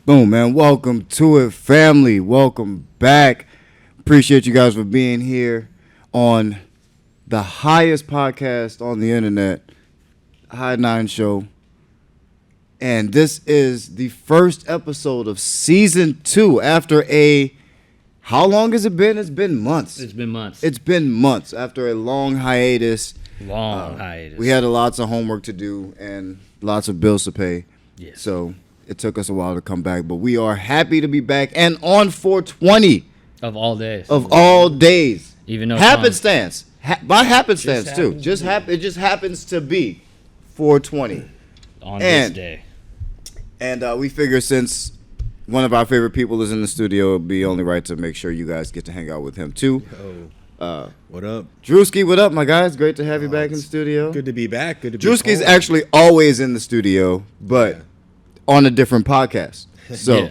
Boom, man. Welcome to it, family. Welcome back. Appreciate you guys for being here on the highest podcast on the internet, High 9's Show. And this is the first episode of season 2 after how long has it been? It's been months. It's been months after a long hiatus. Hiatus. We had lots of homework to do and lots of bills to pay. Yes. So it took us a while to come back, but we are happy to be back and on 420 of all days. Even though happenstance, by happenstance too. It just happens to be 420 on this day. And we figure since one of our favorite people is in the studio, it'd be only right to make sure you guys get to hang out with him too. What up? Drewski, what up, my guys? Great to have you back in the studio. Good to be back. Drewski's actually always in the studio, but on a different podcast. So,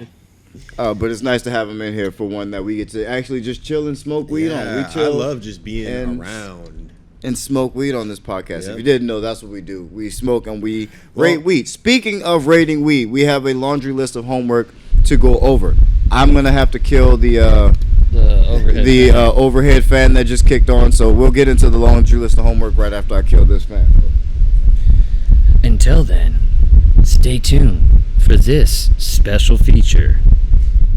but it's nice to have him in here for one that we get to actually just chill and smoke weed on. We chill. I love just being around. And smoke weed on this podcast. Yep. If you didn't know, that's what we do. We smoke and we rate weed. Speaking of rating weed, we have a laundry list of homework to go over. I'm going to have to kill the overhead fan that just kicked on, so we'll get into the laundry list of homework right after I kill this fan. Until then, stay tuned for this special feature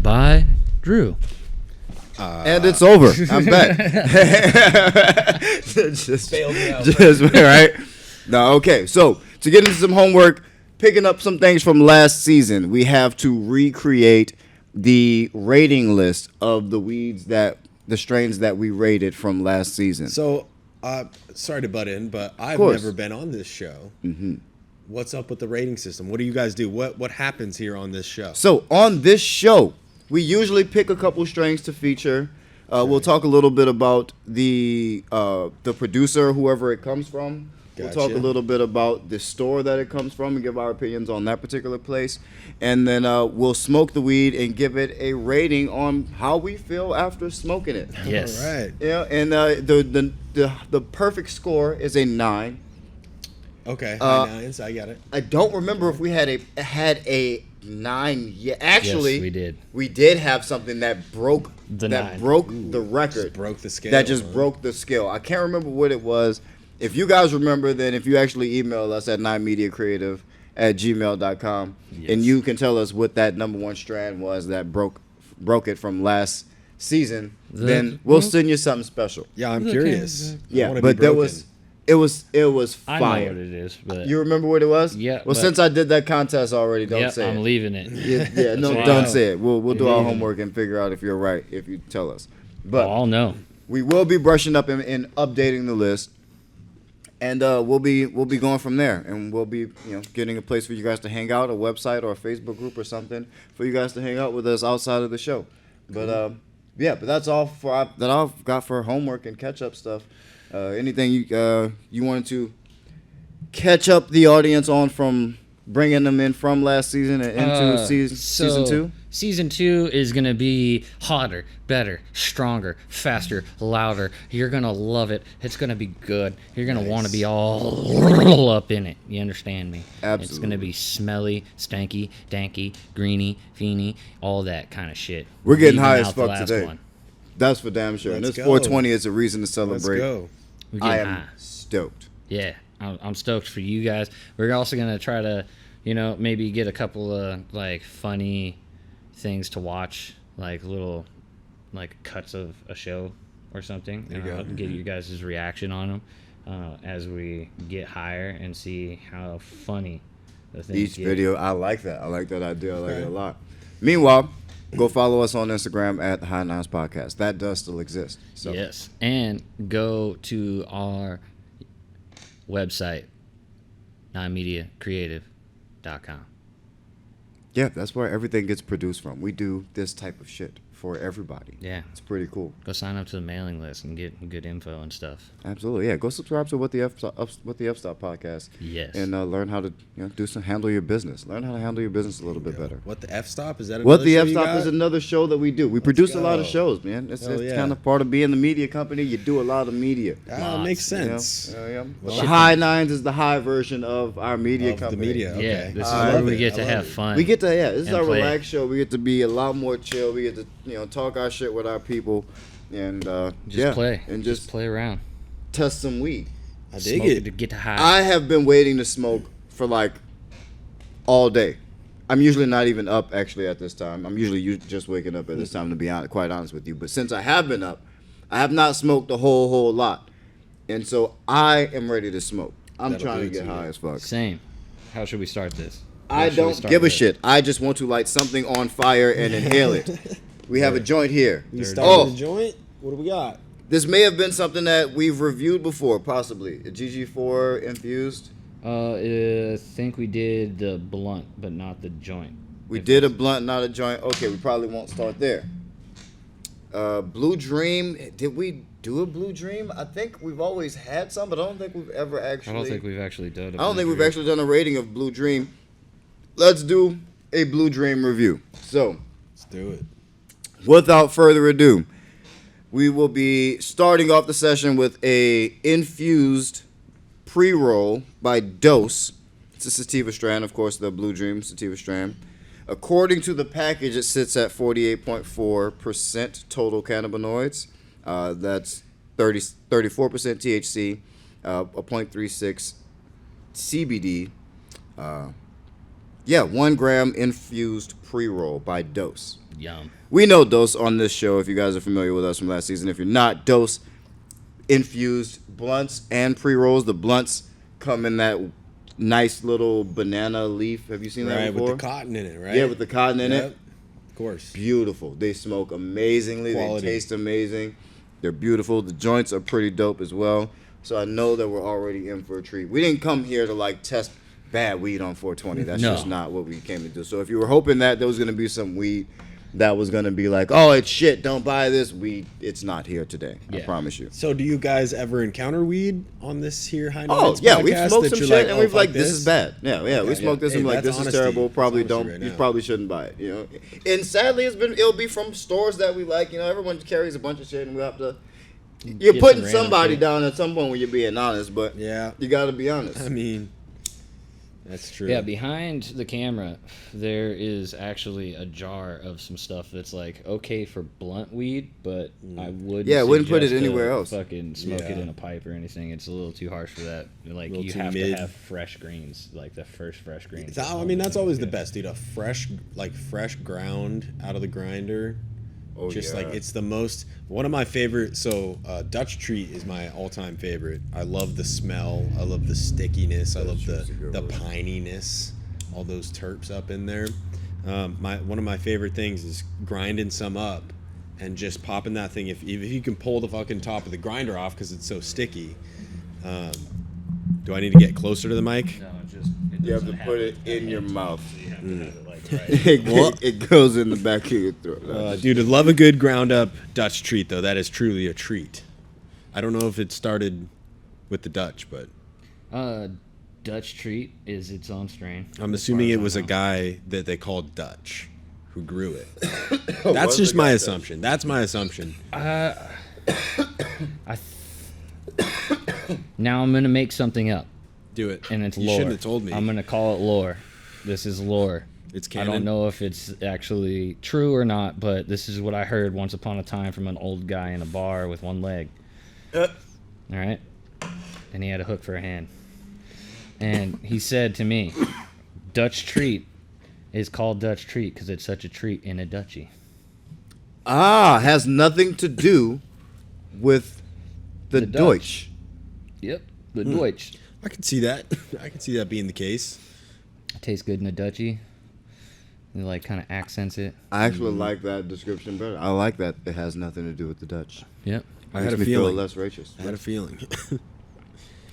by Drew. And it's over. I'm back. just failed me out. Right? No, okay. So to get into some homework, picking up some things from last season, we have to recreate the rating list of the strains that we rated from last season. So, sorry to butt in, but I've never been on this show. Mm-hmm. What's up with the rating system? What do you guys do? What happens here on this show? So on this show, we usually pick a couple strains to feature. We'll talk a little bit about the producer, whoever it comes from. Gotcha. We'll talk a little bit about the store that it comes from and give our opinions on that particular place. And then we'll smoke the weed and give it a rating on how we feel after smoking it. Yes. All right. Yeah, and the perfect score is a 9. Okay, high 9s, I got it. I don't remember if we had a 9 yet. Actually, yes, we did. We did have something that broke the record. Just broke the scale. That just broke the scale. I can't remember what it was. If you guys remember, then if you actually email us at 9mediacreative@gmail.com, and you can tell us what that number one strand was that broke it from last season, then we'll send you something special. Yeah, I'm curious. Yeah, but it was fire. I know what it is. But you remember what it was? Yeah. Well, since I did that contest already, don't say it. I'm leaving it. Yeah, no, don't say it. We'll do our homework and figure out if you're right if you tell us. But I'll know. We will be brushing up and updating the list, and we'll be going from there, and we'll be getting a place for you guys to hang out, a website or a Facebook group or something for you guys to hang out with us outside of the show. But but that's all that I've got for homework and catch up stuff. Anything you wanted to catch up the audience on from bringing them in from last season and into season 2? Season 2 is going to be hotter, better, stronger, faster, louder. You're going to love it. It's going to be good. You're going to want to be all up in it. You understand me? Absolutely. It's going to be smelly, stanky, danky, greeny, feeny, all that kind of shit. We're getting high as fuck today. That's for damn sure. Let's and this go. 420 is a reason to celebrate. Let's go. I am stoked. Yeah, I'm stoked for you guys. We're also going to try to, maybe get a couple of, funny things to watch, little, cuts of a show or something. And get you guys' reaction on them as we get higher and see how funny the things Each get. video, I like that. I like that idea. I like it a lot. Meanwhile, go follow us on Instagram at High 9's Podcast. That does still exist. So. Yes, and go to our website, 9mediacreative.com. Yeah, that's where everything gets produced from. We do this type of shit for everybody. Yeah. It's pretty cool. Go sign up to the mailing list and get good info and stuff. Absolutely, yeah. Go subscribe to What the F Stop podcast. Yes. And learn how to handle your business. Learn how to handle your business a little bit better. What the F Stop? Is that another What the show F you Stop got? is another show that we do. We produce a lot of go. shows, man. It's Hell yeah. kind of part of being the media company. You do a lot of media. Ah, makes You know? sense. Yeah. Well, The shit, High Nines is the high version of our media Of the company. media. Okay. Yeah, this is I where love we it. get I to love have it. fun. We get to this is And our play. relaxed show. We get to be a lot more chill. We get to talk our shit with our people and play. and just play around. test some weed. I dig Smoke it. to get to high. I have been waiting to smoke for like all day. I'm usually not even up actually at this time. I'm usually just waking up at this time, to be quite honest with you. But since I have been up, I have not smoked a whole lot, and so I am ready to smoke. I'm That'll trying do to it get to high you. as fuck. Same. How should we start this? I What should we don't start give a with? shit. I just want to light something on fire and inhale it. We have a joint here. You Third. started the joint? What do we got? This may have been something that we've reviewed before, possibly. A GG4 infused. I think we did the blunt, but not the joint. We did a blunt, not a joint. Okay, we probably won't start there. Blue Dream. Did we do a Blue Dream? I think we've always had some, but I don't think we've ever actually. I don't think we've actually done it. I don't think we've actually done a rating of Blue Dream. Let's do a Blue Dream review. So, Let's do it. without further ado, we will be starting off the session with a infused pre-roll by Dose. It's a sativa strand, of course, the Blue Dream sativa strand. According to the package, it sits at 48.4% total cannabinoids. That's 34% THC, a 0.36 CBD. 1 gram infused pre-roll by Dose. Yum. We know Dose on this show, if you guys are familiar with us from last season. If you're not, Dose infused blunts and pre-rolls. The blunts come in that nice little banana leaf. Have you seen that Right, before? with the cotton in it, right? Yeah, with the cotton in it. Of course. Beautiful. They smoke amazingly. Quality. They taste amazing. They're beautiful. The joints are pretty dope as well. So I know that we're already in for a treat. We didn't come here to like test bad weed on 420. That's No. just not what we came to do. So if you were hoping that there was going to be some weed that was going to be like, oh, it's shit, don't buy this weed, it's not here today. I Yeah. promise you. So do you guys ever encounter weed on this here High Oh, Nines yeah, we've podcast smoked that some you're shit, like, and oh, we've fuck like, this is bad. Yeah, we Okay, smoked this hey, and like, that's this is honesty. terrible. That's Probably honesty don't, right you now. probably shouldn't buy it, you know. And sadly, it'll be from stores that we like, you know, everyone carries a bunch of shit and we have to, you're Get putting some random somebody shit. down at some point when you're being honest, but Yeah. you got to be honest. I mean, that's true. Yeah, behind the camera, there is actually a jar of some stuff that's like okay for blunt weed, but I would Yeah, I wouldn't put it anywhere else. Fucking smoke it Yeah. in a pipe or anything. It's a little too harsh for that. Like Little you too have mid. to have fresh greens, like the first fresh greens. I mean, that's always the best, dude. A fresh ground out of the grinder. Oh, Just yeah. like it's the most one of my favorite. So Dutch Treat is my all-time favorite. I love the smell. I love the stickiness. I love Treat's a good the one. pininess. All those terps up in there. One of my favorite things is grinding some up and just popping that thing. If you can pull the fucking top of the grinder off because it's so sticky. Do I need to get closer to the mic? No, just You have to put it in your mouth. You have to have it like right. It goes in the back of your throat. Dude, I love a good ground up Dutch treat, though. That is truly a treat. I don't know if it started with the Dutch, but Dutch Treat is its own strain. I'm assuming it was a guy that they called Dutch who grew it. Was That's the just guy my Dutch? assumption. That's my assumption. Now I'm gonna make something up, Do it. and it's You lore. shouldn't have told me. I'm gonna call it lore. This is lore. It's I canon. don't know if it's actually true or not, but this is what I heard once upon a time from an old guy in a bar with one leg. All right, and he had a hook for a hand, and he said to me, "Dutch Treat is called Dutch Treat because it's such a treat in a Dutchie." Has nothing to do with the The Deutsch. Yep, the Deutsch. I can see that. I can see that being the case. Tastes good in a Dutchie. It like kind of accents it. I actually like that description better. I like that it has nothing to do with the Dutch. Yep. I Makes had a me feeling. feel less righteous. I had a feeling.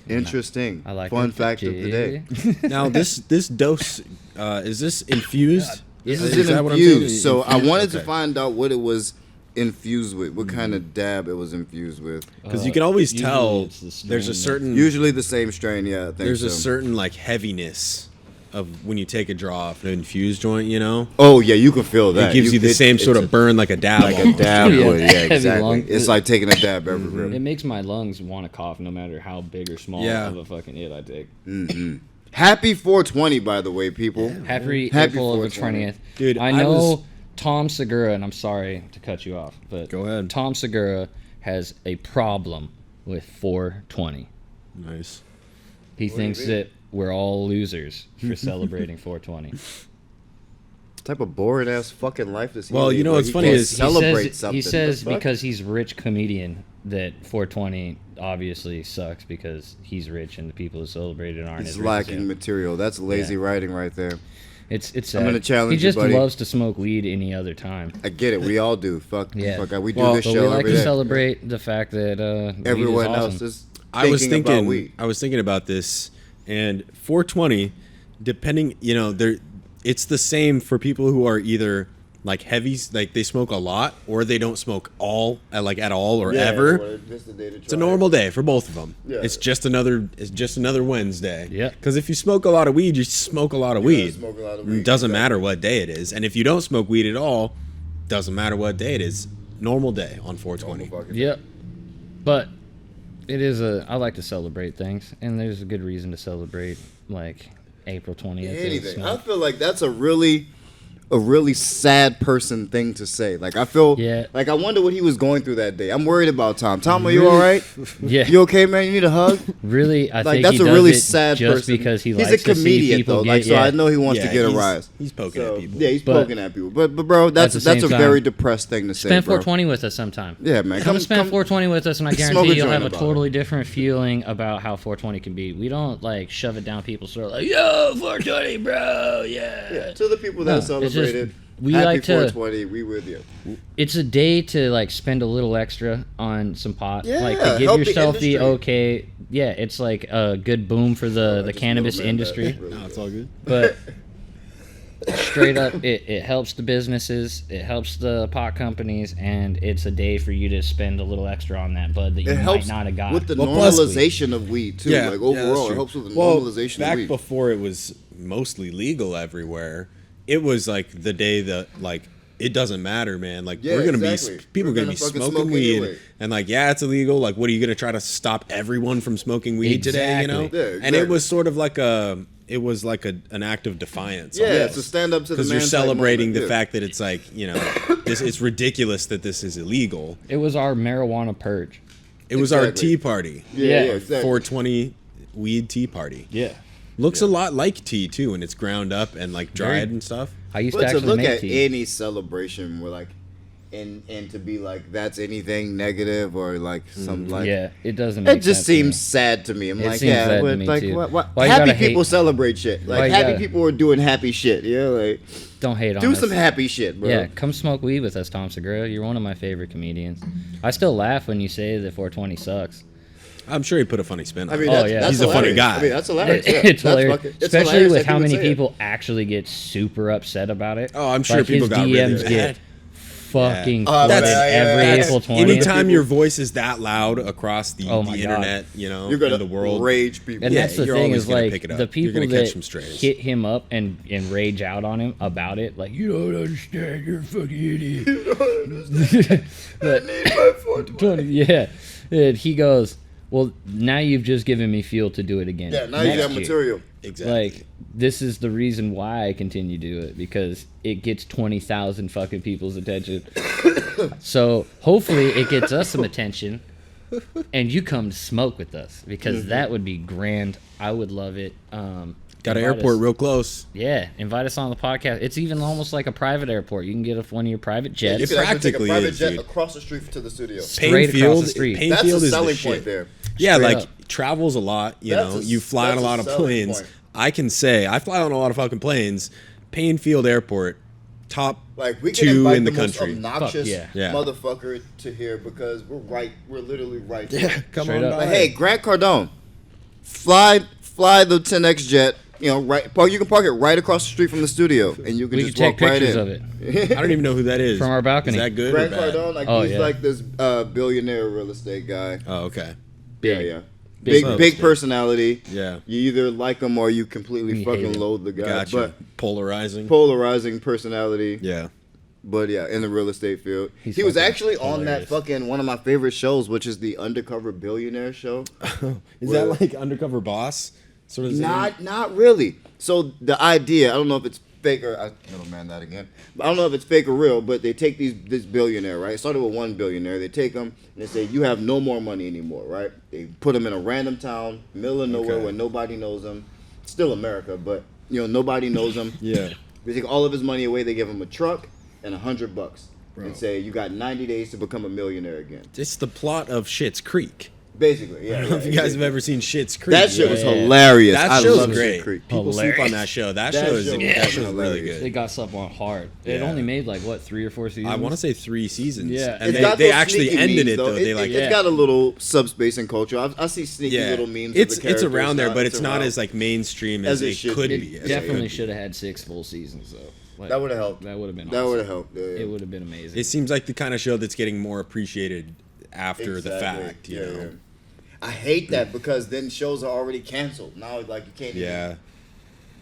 Interesting. I like Fun the fact of the day. Dutchie. Now, this dose, is this infused This Is is that an what I'm saying? infused. So I Infused? wanted to Okay. find out what it was infused with, what kind of dab it was infused with. Because you can always usually tell it's the strain there's a that- certain Usually the same strain, yeah. I think there's a so. certain like heaviness of when you take a draw off an infused joint, you know? Oh yeah, you can feel that. It gives you the same sort it's of burn like a dab. like a almost. dab Yeah, would. Yeah, heavy exactly. lung. It's like taking a dab everywhere. It makes my lungs want to cough no matter how big or small Yeah. of a fucking hit I take. Happy 420, by the way, people. Happy Happy April the 420. 20th. Dude, I I know was- Tom Segura, and I'm sorry to cut you off, but Go ahead. Tom Segura has a problem with 420. Nice. He thinks mean? that we're all losers for celebrating 420. What type of boring ass fucking life does he Well, live you know where what's he funny can't is- celebrate something. He says The fuck? because he's a rich comedian that 420 obviously sucks because he's rich and the people who celebrate it aren't he's as rich as lacking him. material. That's lazy Yeah. writing right there. It's sad. I'm gonna challenge He you, just buddy. loves to smoke weed any other time. I get it. We all do. Fuck. Yeah. Fuck. We do Well, this But we show like every to day. celebrate the fact that weed Everyone is awesome. else is. I was about thinking weed. I was thinking about this, and 420, depending, you know, it's the same for people who are either like heavies, like they smoke a lot, or they don't smoke at all or ever. It's a normal day for both of them. Yeah. It's just another Wednesday. Yeah. Because if you smoke a lot of weed, you smoke a lot of weed. smoke a lot of It weed, doesn't exactly. matter what day it is, and if you don't smoke weed at all, doesn't matter what day it is. Normal day on 420. Yep. But it is I like to celebrate things, and there's a good reason to celebrate, like April 20th. is Anything. I smoke. feel like that's a really sad person thing to say. Like I feel. Yeah. Like I wonder what he was going through that day. I'm worried about Tom. Tom, are you all right? Yeah. You okay, man? You need a hug? Really, I Like think that's he a does really it sad just person. because he he's likes a to see comedian people though. get, Like so, I know he wants Yeah, to get a he's- rise. he's poking So, at people. Yeah, he's But- poking at people. But bro, that's the a same time, very depressed thing to say, Spend bro. 420 with us sometime. Yeah, man. Come spend 420 with us, and I smoke a guarantee you'll joint have a about totally different feeling about how 420 can be. We don't like shove it down people's throat like, "Yo, 420, bro, yeah." To the people No, that it's just- celebrated, we happy like to- 420. We with you. It's a day to like spend a little extra on some pot, Yeah, like to give help the yourself the industry. okay. Yeah, it's like a good boom for the Just cannabis middleman that. industry. Really No, good. it's all good. But straight up, it helps the businesses, it helps the pot companies, and it's a day for you to spend a little extra on that bud that you It might helps not have got. with the Well, plus- normalization of weed too. Like that's overall, true. it helps with the Well, normalization back of weed. before it was mostly legal everywhere, it was like the day that like it doesn't matter, man. Like Yeah, we're gonna exactly. be people We're are gonna gonna be fucking smoking smoke weed, anyway. and like yeah, it's illegal. Like what are you gonna try to stop everyone from smoking weed today? You know? Exactly. Yeah, And it exactly. was sort of like an act of defiance. Yeah, it's a stand up to the man. because you're celebrating type the moment, yeah. fact that it's like it's ridiculous that this is illegal. It was our marijuana purge. It was our Exactly. tea party, Yeah, Yeah. exactly. 420 weed tea party. Yeah. Looks a lot like tea too, and it's ground up and like dried and stuff. I used But to to actually look make at tea. any celebration where like, and to be like that's anything negative or like some like. Yeah, it doesn't make It just sense to me. seems sad to me. I'm It like, seems yeah, sad to but me, like, too. what? Why you Happy gotta people hate- celebrate shit. Why Like you happy gotta- people are doing happy shit. Yeah, like Don't hate on do us. some happy shit, bro. Yeah, come smoke weed with us, Tom Segura. You're one of my favorite comedians. I still laugh when you say that 420 sucks. I'm sure he put a funny spin on I mean, it. Oh, that's, yeah. that's He's a funny hilarious. guy. I mean, that's hilarious. Yeah. It's That's hilarious, fucking- it's especially hilarious with that how many say it. people actually get super upset about it. Oh, I'm sure Like, people his got really DMs mad. get fucking Oh, flooded man, every that's- April 20th. Anytime your voice is that loud across the, Oh my the God. internet, you know, You're gonna in the world, rage people. And Yeah, that's the you're thing always is gonna like pick it up. the You're people gonna catch that some strays. hit him up and rage out on him about it, like you don't understand, you're a fucking idiot. But, yeah, and he goes, well, now you've just given me fuel to do it again. Yeah, now you next got year." material. exactly. Like this is the reason why I continue to do it because it gets 20,000 fucking people's attention. So hopefully it gets us some attention, and you come to smoke with us because that would be grand. I would love it. Got an invite airport us- real close. Yeah, invite us on the podcast. It's even almost like a private airport. You can get one of your private jets. You could actually take a practically private is, jet dude. across the street to the studio. Straight across the street. That's Painfield a is the selling shit. point there. Yeah, Straight like up. travels a lot. You That's know, a- you fly on that's a a lot of selling planes. point. I can say I fly on a lot of fucking planes. Painfield Airport, top Like we can 2 invite in the the most country. obnoxious Fuck, yeah. motherfucker to here because we're literally right Yeah, here. come Straight on. up. by. But hey, Grant Cardone, fly the 10X jet. You know, you can park it right across the street from the studio, and you can We just could walk take right pictures in. of it I don't even know who that is. from our balcony. Is that good Grant or bad? Cardone, like Oh, he's yeah. like this billionaire real estate guy. Oh, okay. Big. Yeah. Big Big personality. Yeah. You either like him or you completely You fucking hate him. loathe the guy. Gotcha. But Polarizing. polarizing personality. Yeah. But yeah, in the real estate field. He's He was fucking actually on that hilarious. fucking one of my favorite shows, which is the Undercover Billionaire show. Is Well- that like Undercover Boss? Sort of. Not really. So the idea, I don't know if it's fake or middleman that again. I don't know if it's fake or real, but they take this billionaire, right? It started with one billionaire. They take him and they say, you have no more money anymore, right? They put him in a random town, middle of nowhere, Okay. where nobody knows him. Still America, but nobody knows him. Yeah. They take all of his money away. They give him a truck and $100 Bro. and say, you got 90 days to become a millionaire again. It's the plot of Schitt's Creek. Basically, yeah. I don't know if you guys have ever seen Schitt's Creek. That shit was Yeah. hilarious. That I show's love great. Schitt's Creek. People sleep on Hilarious. that show. That That show is show was that show's fucking really hilarious. They good. got stuff on hard. It Yeah. only made like what 3 or 4 seasons. I want to say 3 seasons. Yeah. and It's they, got they those actually sneaky ended memes, it though. They like it's got a little subspace and culture. I see sneaky yeah, little memes. it's of the characters. around there, but it's not around. as like mainstream As as it it should could be. be. It as it definitely could be. should have had 6 full seasons though. Like, That would have helped. That would have been. That awesome. would have helped. Yeah. It would have been amazing. It seems like the kind of show that's getting more appreciated after the Exactly. fact. You know. Yeah. I hate that because then shows are already canceled. Now, like you can't Yeah. even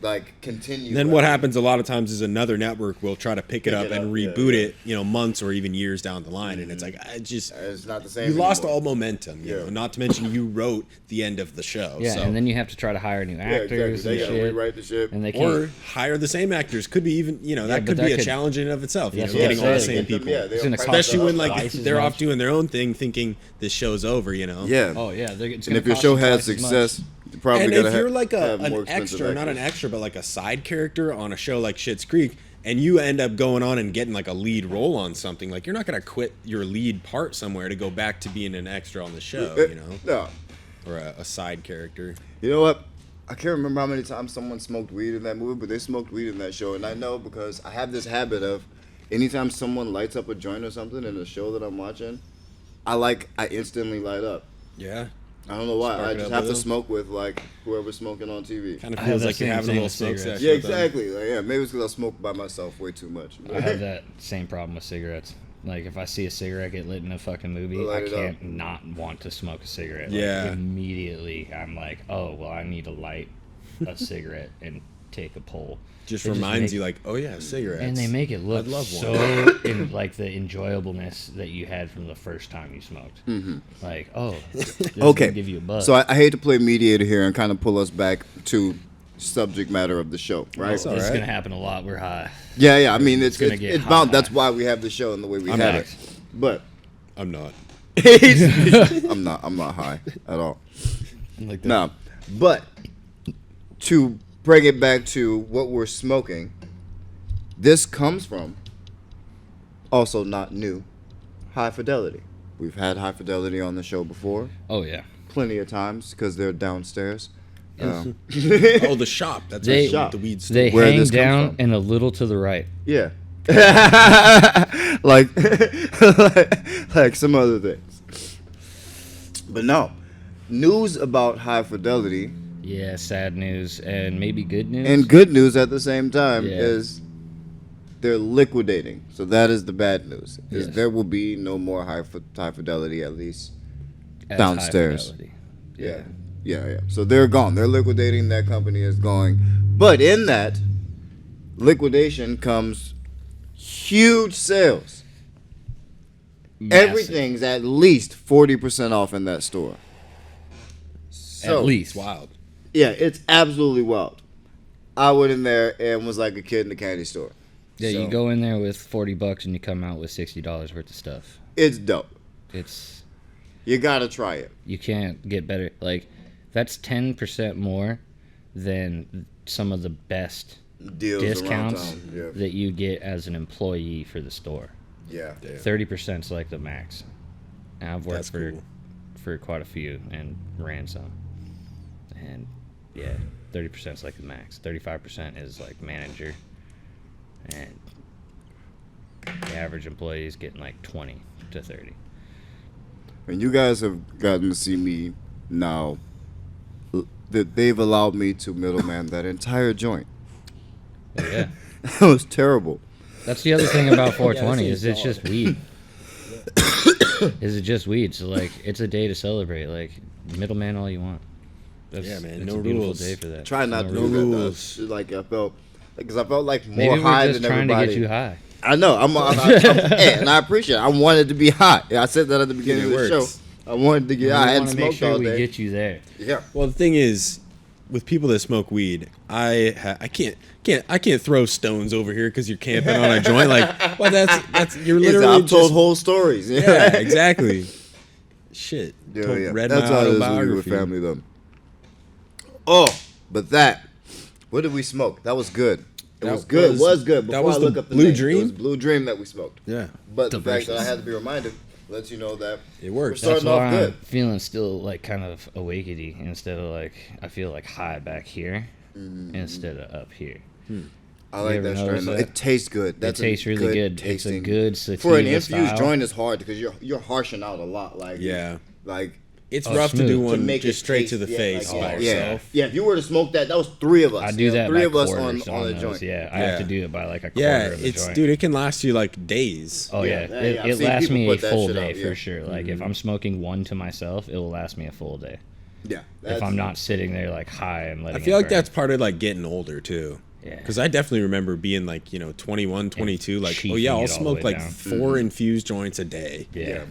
like continue. Then with what it. happens a lot of times is another network will try to pick it Pick up it and up, yeah, reboot yeah. it, months or even years down the line, and it's like I just It's not the same. you lost anymore. all momentum. You Yeah. know, not to mention you wrote the end of the show. yeah, so. and then you have to try to hire new Yeah, actors exactly. They and gotta shit. rewrite the shit. And they can't. or hire the same actors. Could be even that but could that be a could- challenge in and of itself. That's Getting what all I'm the saying. same Get them- people. Yeah, It's gonna cost Especially us when like twice as they're much. off doing their own thing, thinking this show's over. Yeah. Oh yeah, it's And gonna if your cost show you has twice as much. success, you're probably And gonna if you're like have an more expensive extra, not an actors. extra, but like a side character on a show like Schitt's Creek, and you end up going on and getting like a lead role on something, like you're not gonna quit your lead part somewhere to go back to being an extra on the show, No. or a side character. You know what? I can't remember how many times someone smoked weed in that movie, but they smoked weed in that show, and I know because I have this habit of anytime someone lights up a joint or something in a show that I'm watching, I instantly light up. Yeah, I don't know why. Spark I it just up have with to them. smoke with like whoever's smoking on TV. kind of I have feels that like you're same having a thing little with smoke cigarettes. session. Yeah, with them. exactly. Like, yeah, maybe it's because I smoke by myself way too much. I have that same problem with cigarettes. Like if I see a cigarette get lit in a fucking movie, Light I it can't up. not want to smoke a cigarette. Yeah. Like, immediately I'm like, oh well, I need to light a cigarette and take a pull. Just They reminds make- you, like, oh yeah, cigarettes. and they make it look I'd love so one. in like the enjoyableness that you had from the first time you smoked. Mm-hmm. Like, oh, this is Okay. gonna give you a buzz. So I hate to play mediator here and kind of pull us back to subject matter of the show, right? That's all It's right. gonna happen a lot. We're high. Yeah. I mean, it's gonna it's, get it's hot, bound. hot. That's why we have the show and the way we I'm have not. it. But I'm not. I'm not high at all. Like that. No, but to bring it back to what we're smoking, this comes from also not new, High Fidelity. We've had High Fidelity on the show before, Oh yeah. plenty of times because they're downstairs. Oh, the shop. That's They- what the weed store. They Where hang this come down from? and a little to the right. Yeah, like like some other things. But no, news about High Fidelity Yeah, sad news and maybe good news. and good news at the same time Yeah. is they're liquidating. So that is the bad news. Is Yes. there will be no more High Fidelity at least. As downstairs. High Fidelity. Yeah. So they're gone. They're liquidating. That company is going. But in that liquidation comes huge sales. Massive. Everything's at least 40% off in that store. So, At least. It's wild. Yeah, it's absolutely wild. I went in there and was like a kid in a candy store. Yeah, So, you go in there with $40 and you come out with $60 worth of stuff. It's dope. It's You gotta try it. you can't get better. Like that's 10% more than some of the best Deals discounts around town. that you get as an employee for the store. Yeah. 30% is like the max. And I've worked That's cool. for quite a few and ran some. And yeah, 30% is like the max. 35% is like manager. And the average employee is getting like 20 to 30. And you guys have gotten to see me now that they've allowed me to middleman that entire joint. Yeah. That was terrible. That's the other thing about 420 Yeah, is it's solid. just weed. Is it just weed? So like, it's a day to celebrate. Like, middleman all you want. That's, Yeah, man, It's no a beautiful rules. day for that. Try not to No do that. rules. Though. Like I felt, because I felt like more Maybe high we're just than trying everybody. to get you high. I know. Hey, and I appreciate it. I wanted to be hot. I said that at the beginning It of the show. works. I wanted to get high. I We hadn't want to make smoked sure all we day. get you there. Yeah. Well, the thing is, with people that smoke weed, I can't throw stones over here because you're camping on a joint. Like, well, that's you're literally I've told just, whole stories. yeah, exactly. Shit. Yeah, Told- yeah. Read That's my how it is when you're with autobiography. family, though. Oh, but that. What did we smoke? That was good. It That was good. was- good. that Before was I the look up the Blue name, Dream? It was Blue Dream that we smoked. Yeah, But the fact that I Delicious. had to be reminded lets you know that it we're works. starting That's why off I'm good. feeling still like kind of awakedy instead of like I feel like high back here instead of up here. I like ever that strain. notice though. that? It tastes good. That's a tastes really good. It's a tasting- good For an sativa infused style. joint is hard because you're harshing out a lot. Like Yeah. like It's Oh, rough to smooth. do To one make just it straight taste, to the yeah, face like, by yeah. yourself. Yeah, if you were to smoke that, that was three of us. I do that Three by of us quarters on a those. joint. Yeah, I Yeah. have to do it by like a quarter Yeah, of the it's joint. dude, it can last you like days. Oh Yeah, yeah, yeah, it, I've it seen lasts people me a put that full shit day out, for yeah. sure. Like if I'm smoking one to myself, it will last me a full day. Yeah, If I'm not sitting there like high and letting I feel it like burn. that's part of like getting older too. Yeah. Because I definitely remember being like, 21, 22, like, oh cheeking yeah, I'll it all the smoke way like down. 4 infused joints a day. yeah.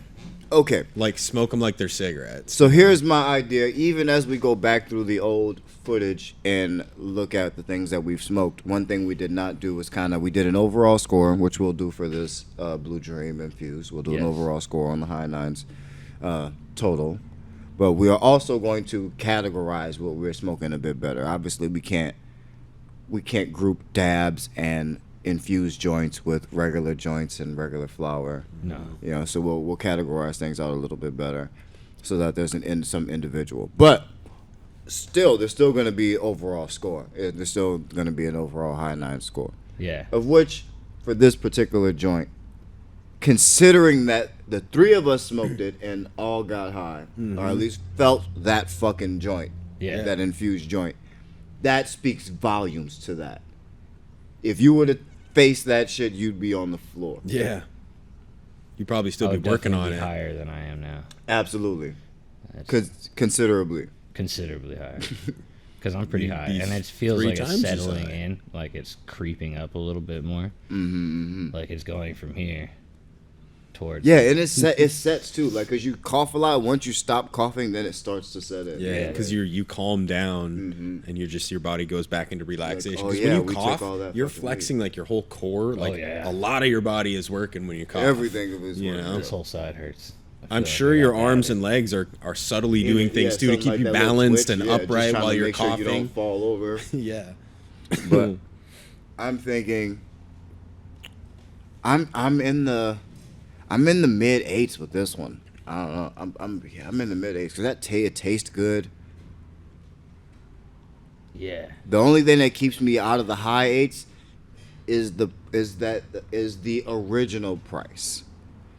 okay. Like smoke them like they're cigarettes. So here's my idea. Even as we go back through the old footage and look at the things that we've smoked, one thing we did not do was we did an overall score, which we'll do for this Blue Dream infused. We'll do an Yes. overall score on the high nines total. But we are also going to categorize what we're smoking a bit better. Obviously, we can't group dabs and infused joints with regular joints and regular flower. No. So we'll categorize things out a little bit better, so that there's some individual. But still, there's still going to be overall score. There's still going to be an overall high nine score. Yeah. Of which, for this particular joint, considering that the three of us smoked it and all got high, or at least felt that fucking joint, Yeah. that infused joint, that speaks volumes to that. If you were to face that shit, you'd be on the floor. Yeah. You probably I still be would working definitely on be it. higher than I am now. Absolutely. That's Considerably. considerably higher. Because I'm pretty You'd high, be and it feels 3 like it's times as settling high. in, like it's creeping up a little bit more. Like it's going from here towards. Yeah, and it sets too. Like, cause you cough a lot. Once you stop coughing, then it starts to set in. Yeah, because you calm down and your body goes back into relaxation. oh, 'Cause yeah, when you we took cough, all that you're fucking flexing like your whole core. Like yeah. a lot of your body is working when you cough. Everything was You working. know? This whole side hurts. I I'm feel like sure I your got arms that. and legs are subtly doing Yeah, things too to something keep like you that little balanced twitch, and yeah, just upright trying while to you're make sure you don't coughing. fall over. Yeah. But I'm thinking, I'm in the mid 8s with this one. I don't know. I'm in the mid 8s because it tastes good. Yeah. The only thing that keeps me out of the high 8s is the original price.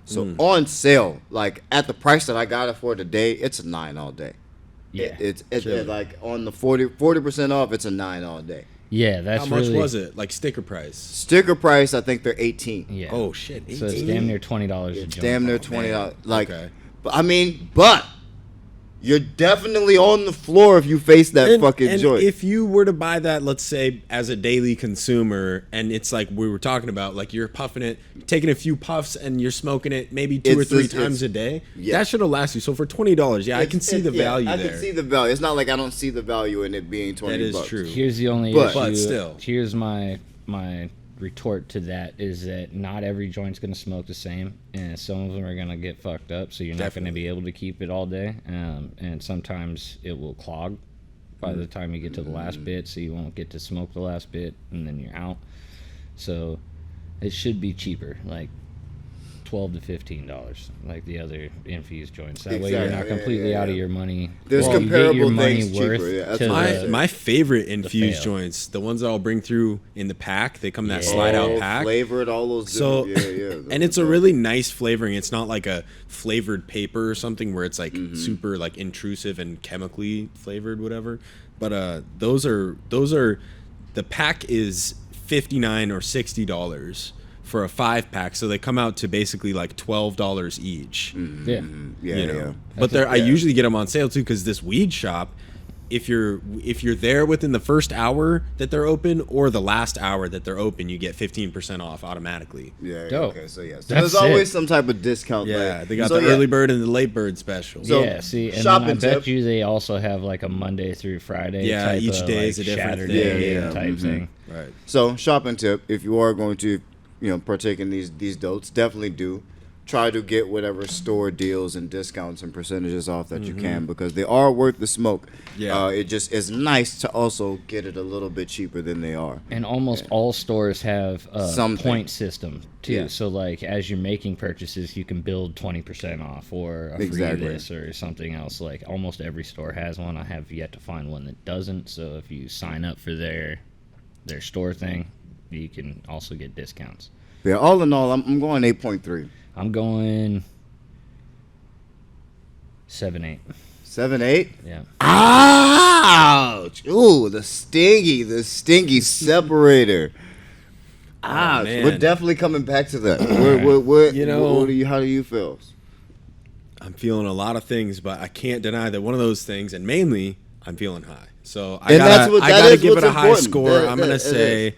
So on sale, like at the price that I got it for today, it's a 9 all day. Yeah. It's like on the 40% off, it's a 9 all day. Yeah, that's How much really, was it? Like sticker price? Sticker price, I think they're 18. Yeah. Oh shit! So it's 18? damn near $20 a It's joint. damn near Oh, $20. man. Like, Okay. but you're definitely on the floor if you face that fucking and joint. if you were to buy that, let's say, as a daily consumer, and it's like we were talking about, like you're puffing it, taking a few puffs, and you're smoking it maybe 2 or It's 3 just- times a day, yeah. that should have last you. So for $20, yeah, I can see the value I there. can see the value. It's not like I don't see the value in it being 20 That is bucks. true. Here's the only But- issue. But still. Here's my retort to that is that not every joint's going to smoke the same, and some of them are going to get fucked up, so you're not going to be able to keep it all day, and sometimes it will clog by the time you get to the last bit, so you won't get to smoke the last bit, and then you're out. So it should be cheaper, like $12 to $15, like the other infused joints. That way, you're Exactly. not Yeah, completely yeah, out of yeah. your money. There's You get comparable your money things worth cheaper, yeah, that's to what I the- said. My favorite infused fail. joints, the ones that I'll bring through in the pack, they come in that Yeah. slide out pack. Flavored, all those. So, Yeah. and it's a really nice flavoring. It's not like a flavored paper or something where it's like super like intrusive and chemically flavored, whatever. But those are the pack is $59 or $60 for a 5-pack, so they come out to basically like $12 each. Yeah. Yeah, You know, yeah. but I usually get them on sale too because this weed shop, if you're there within the first hour that they're open or the last hour that they're open, you get 15% off automatically. Yeah. Dope. Okay. So yeah. So That's there's always it. some type of discount. Yeah, like- they got so, the yeah. early bird and the late bird special. So, yeah, see, and then shopping I bet tip. you they also have like a Monday through Friday. Yeah, type each of, day like, is a different Saturday thing. Yeah, type thing. Right. So shopping tip: if you are going to, partake in these dotes, definitely do try to get whatever store deals and discounts and percentages off that you can because they are worth the smoke. Yeah. It just is nice to also get it a little bit cheaper than they are. And almost all stores have a Something. point system too. Yeah. So like as you're making purchases, you can build 20% off or a free Exactly. this or something else. Like almost every store has one. I have yet to find one that doesn't. So if you sign up for their store thing, you can also get discounts. Yeah. All in all, I'm going 8.3. I'm going 7-8. 7.8. Yeah. Ouch! Ooh, the stingy separator. Ouch! man. We're definitely coming back to that. What how do you feel? I'm feeling a lot of things, but I can't deny that one of those things, and mainly, I'm feeling high. So I And gotta, that I gotta is give it what's a high important. score. That- I'm that- gonna it say,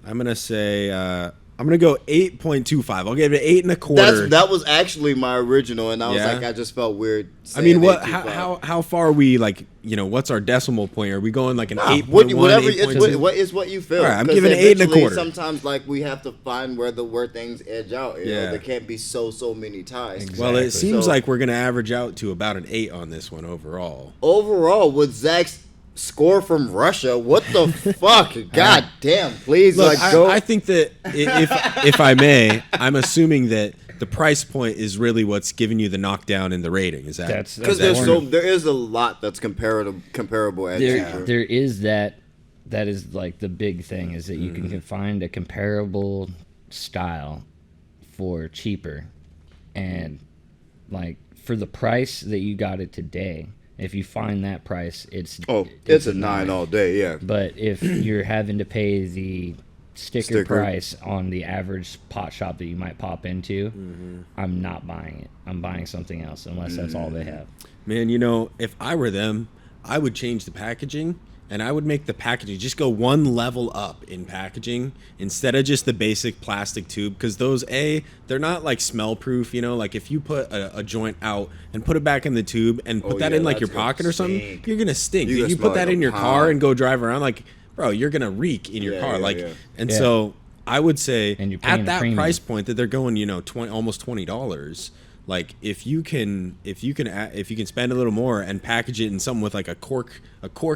I'm gonna go 8.25. I'll give it 8.25. That was actually my original, and I was Yeah? like, I just felt weird. I mean, saying what? 8.25. How far are we? Like, what's our decimal point? Are we going like an Nah, 8.1, whatever. 8.2? What is what you feel? All right, I'm 'Cause giving it eventually 8.25. Sometimes, like we have to find where things edge out. You know, Yeah. there can't be so many ties. Exactly. Well, it seems So- like we're gonna average out to about an 8 on this one overall. Overall, with Zach's score from Russia, what the fuck? God damn! Please, Look, go. I think that if I may, I'm assuming that the price point is really what's giving you the knockdown in the rating. Is that That's because is that there is a lot that's comparable at cheaper. There is that is like the big thing is that you can find a comparable style for cheaper, and like for the price that you got it today, if you find that price, it's a 9 all day. Yeah. But if you're having to pay the sticker price on the average pot shop that you might pop into, I'm not buying it. I'm buying something else unless that's all they have. Man, if I were them, I would change the packaging and I would make the packaging just go one level up in packaging instead of just the basic plastic tube, because those they're not like smell proof. Like if you put a joint out and put it back in the tube and put that in like your that's gonna pocket or something, stink. you're gonna stink. You're If gonna you smell put that like in a your car pound. and go drive around, like, bro, you're gonna reek in your car. And Yeah. so I would say And you're paying at a that premium. price point that they're going, almost $20. Like if you can spend a little more and package it in something with like a cork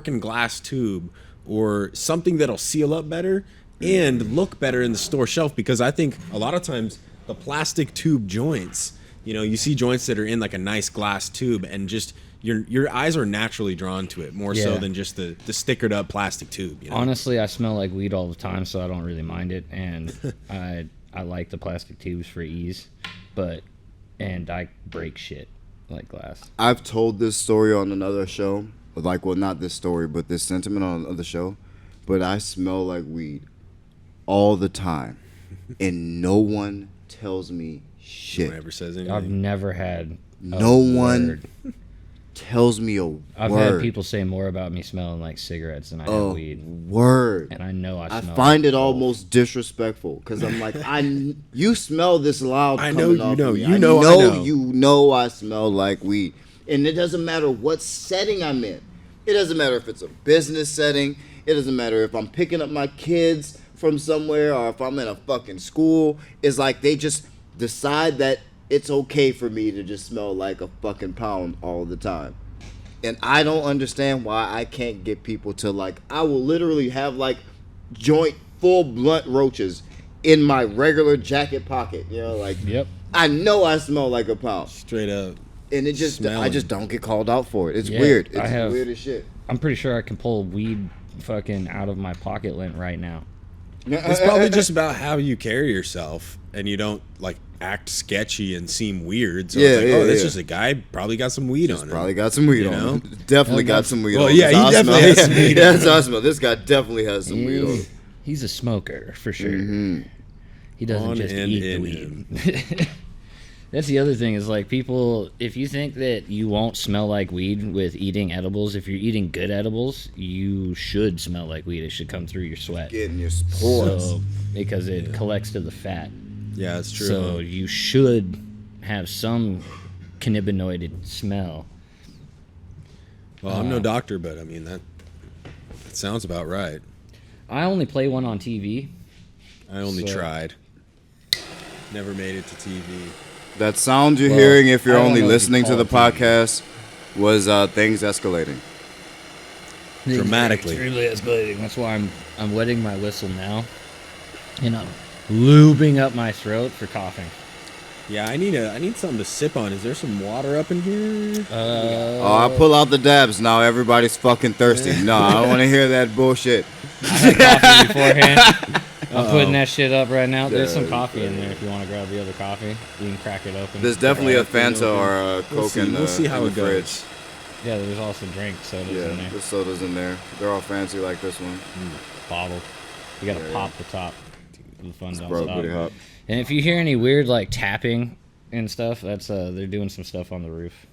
and glass tube or something that'll seal up better and look better in the store shelf, because I think a lot of times the plastic tube joints, you see joints that are in like a nice glass tube and just your eyes are naturally drawn to it more so Yeah. than just the stickered up plastic tube. Honestly, I smell like weed all the time, so I don't really mind it, and I like the plastic tubes for ease, and I break shit like glass. I've told this story on another show. Not this story, but this sentiment on another show. But I smell like weed all the time, and no one tells me shit. No one ever says I've anything. never had No one word. tells me a I've word. had people say more about me smelling like cigarettes than I a have weed, word. and I know I I smell. find like it both. almost disrespectful because I'm like, you smell this loud. I know coming you off know. of me. You I know I know. You know I smell like weed, and it doesn't matter what setting I'm in. It doesn't matter if it's a business setting. It doesn't matter if I'm picking up my kids from somewhere or if I'm in a fucking school. It's like they just decide that it's okay for me to just smell like a fucking pound all the time. And I don't understand why I can't get people to I will literally have joint full blunt roaches in my regular jacket pocket. Yep. I know I smell like a pound. Straight up. And it just, I Smelling. just don't get called out for it. It's Yeah, weird. I It's have- weird as shit. I'm pretty sure I can pull weed fucking out of my pocket lint right now. It's probably just about how you carry yourself, and you don't like act sketchy and seem weird. So it's like, oh, that's just a guy probably got some weed on him. Probably got some weed You on know? him. Definitely got some weed Well, on him. yeah, That's he how I definitely smell. has some weed Yeah, on that's how I smell. This guy definitely has some weed on him. He's a smoker for sure. He doesn't On just and eat the in weed. That's the other thing is like people, if you think that you won't smell like weed with eating edibles, if you're eating good edibles, you should smell like weed. It should come through your sweat. Getting your spores. So, because it collects to the fat. Yeah, that's true. So you should have some cannabinoid smell. Well, I'm no doctor, but I mean that sounds about right. I only play one on TV. I only So- tried. Never made it to TV. That sound you're Well, hearing if you're I don't only know if you listening to call the it TV. podcast was things escalating. Dramatically. Extremely escalating. That's why I'm wetting my whistle now, and I'm lubing up my throat for coughing. Yeah, I need something to sip on. Is there some water up in here? Oh, I pull out the dabs now. Everybody's fucking thirsty. No, I don't want to hear that bullshit. I had coffee beforehand. I'm putting that shit up right now. There's some Yeah, coffee in there if you want to grab the other coffee. You can crack it open. There's definitely a Crack it Fanta open. or a Coke in the We'll see how in it the goes. fridge. Yeah, there's also drink sodas Yeah, in there. the soda's in there. They're all fancy like this one. Bottle. You gotta Yeah, pop the top. The fun don't Bro, stop. pretty hot. And if you hear any weird like tapping and stuff, that's they're doing some stuff on the roof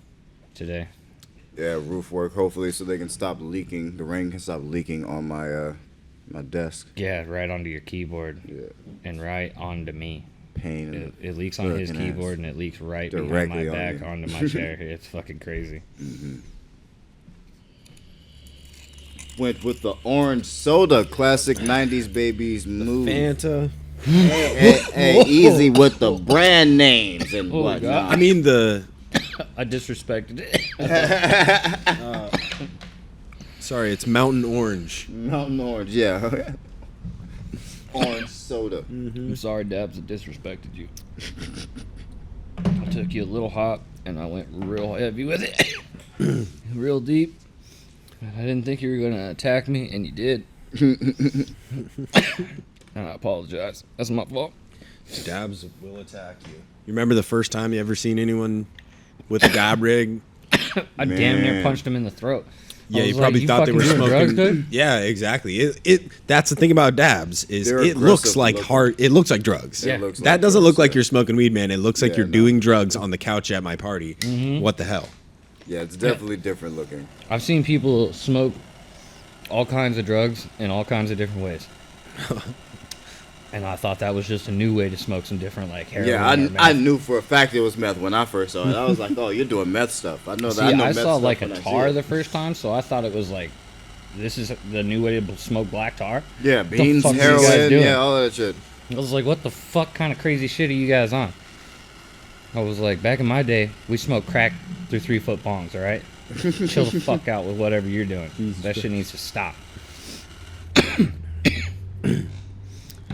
today. Yeah, roof work. Hopefully, so they can stop leaking. The rain can stop leaking on my my desk. Yeah, right onto your keyboard Yeah, and right onto me. pain. It leaks on his fucking ass. keyboard and it leaks right Directly behind on my back you. onto my chair. It's fucking crazy. Went with the orange soda, classic '90s babies move. Fanta. Hey, easy with the brand names and Oh, whatnot. I mean the. I disrespected it. Sorry, it's Mountain Orange. Mountain Orange, yeah. Orange soda. I'm sorry, Dabs, I disrespected you. I took you a little hot and I went real heavy with it. Real deep. I didn't think you were going to attack me, and you did. And I apologize. That's my fault. Dabs will attack you. You remember the first time you ever seen anyone with a dab rig? I damn near Man. punched him in the throat. I Yeah, was you like, probably thought they fucking were doing smoking. drugs, dude? Yeah, exactly. It that's the thing about dabs is They're it looks aggressive like looking. hard. It looks like drugs. Yeah. It looks That like doesn't drugs, look like yeah. you're smoking weed, man. It looks like Yeah, you're no. doing drugs on the couch at my party. What the hell? Yeah, it's definitely different looking. I've seen people smoke all kinds of drugs in all kinds of different ways. And I thought that was just a new way to smoke some different, like, heroin. Yeah, or meth. I knew for a fact it was meth when I first saw it. I was like, oh, you're doing meth stuff. I know that. See, I know I meth saw stuff like when a I see tar it. the first time, so I thought it was like, this is the new way to smoke black tar. Yeah, the beans, fuck are you guys heroin, doing? yeah, all that shit. I was like, what the fuck kind of crazy shit are you guys on? I was like, back in my day, we smoked crack through 3-foot bongs, all right? Chill the fuck out with whatever you're doing. That shit needs to stop.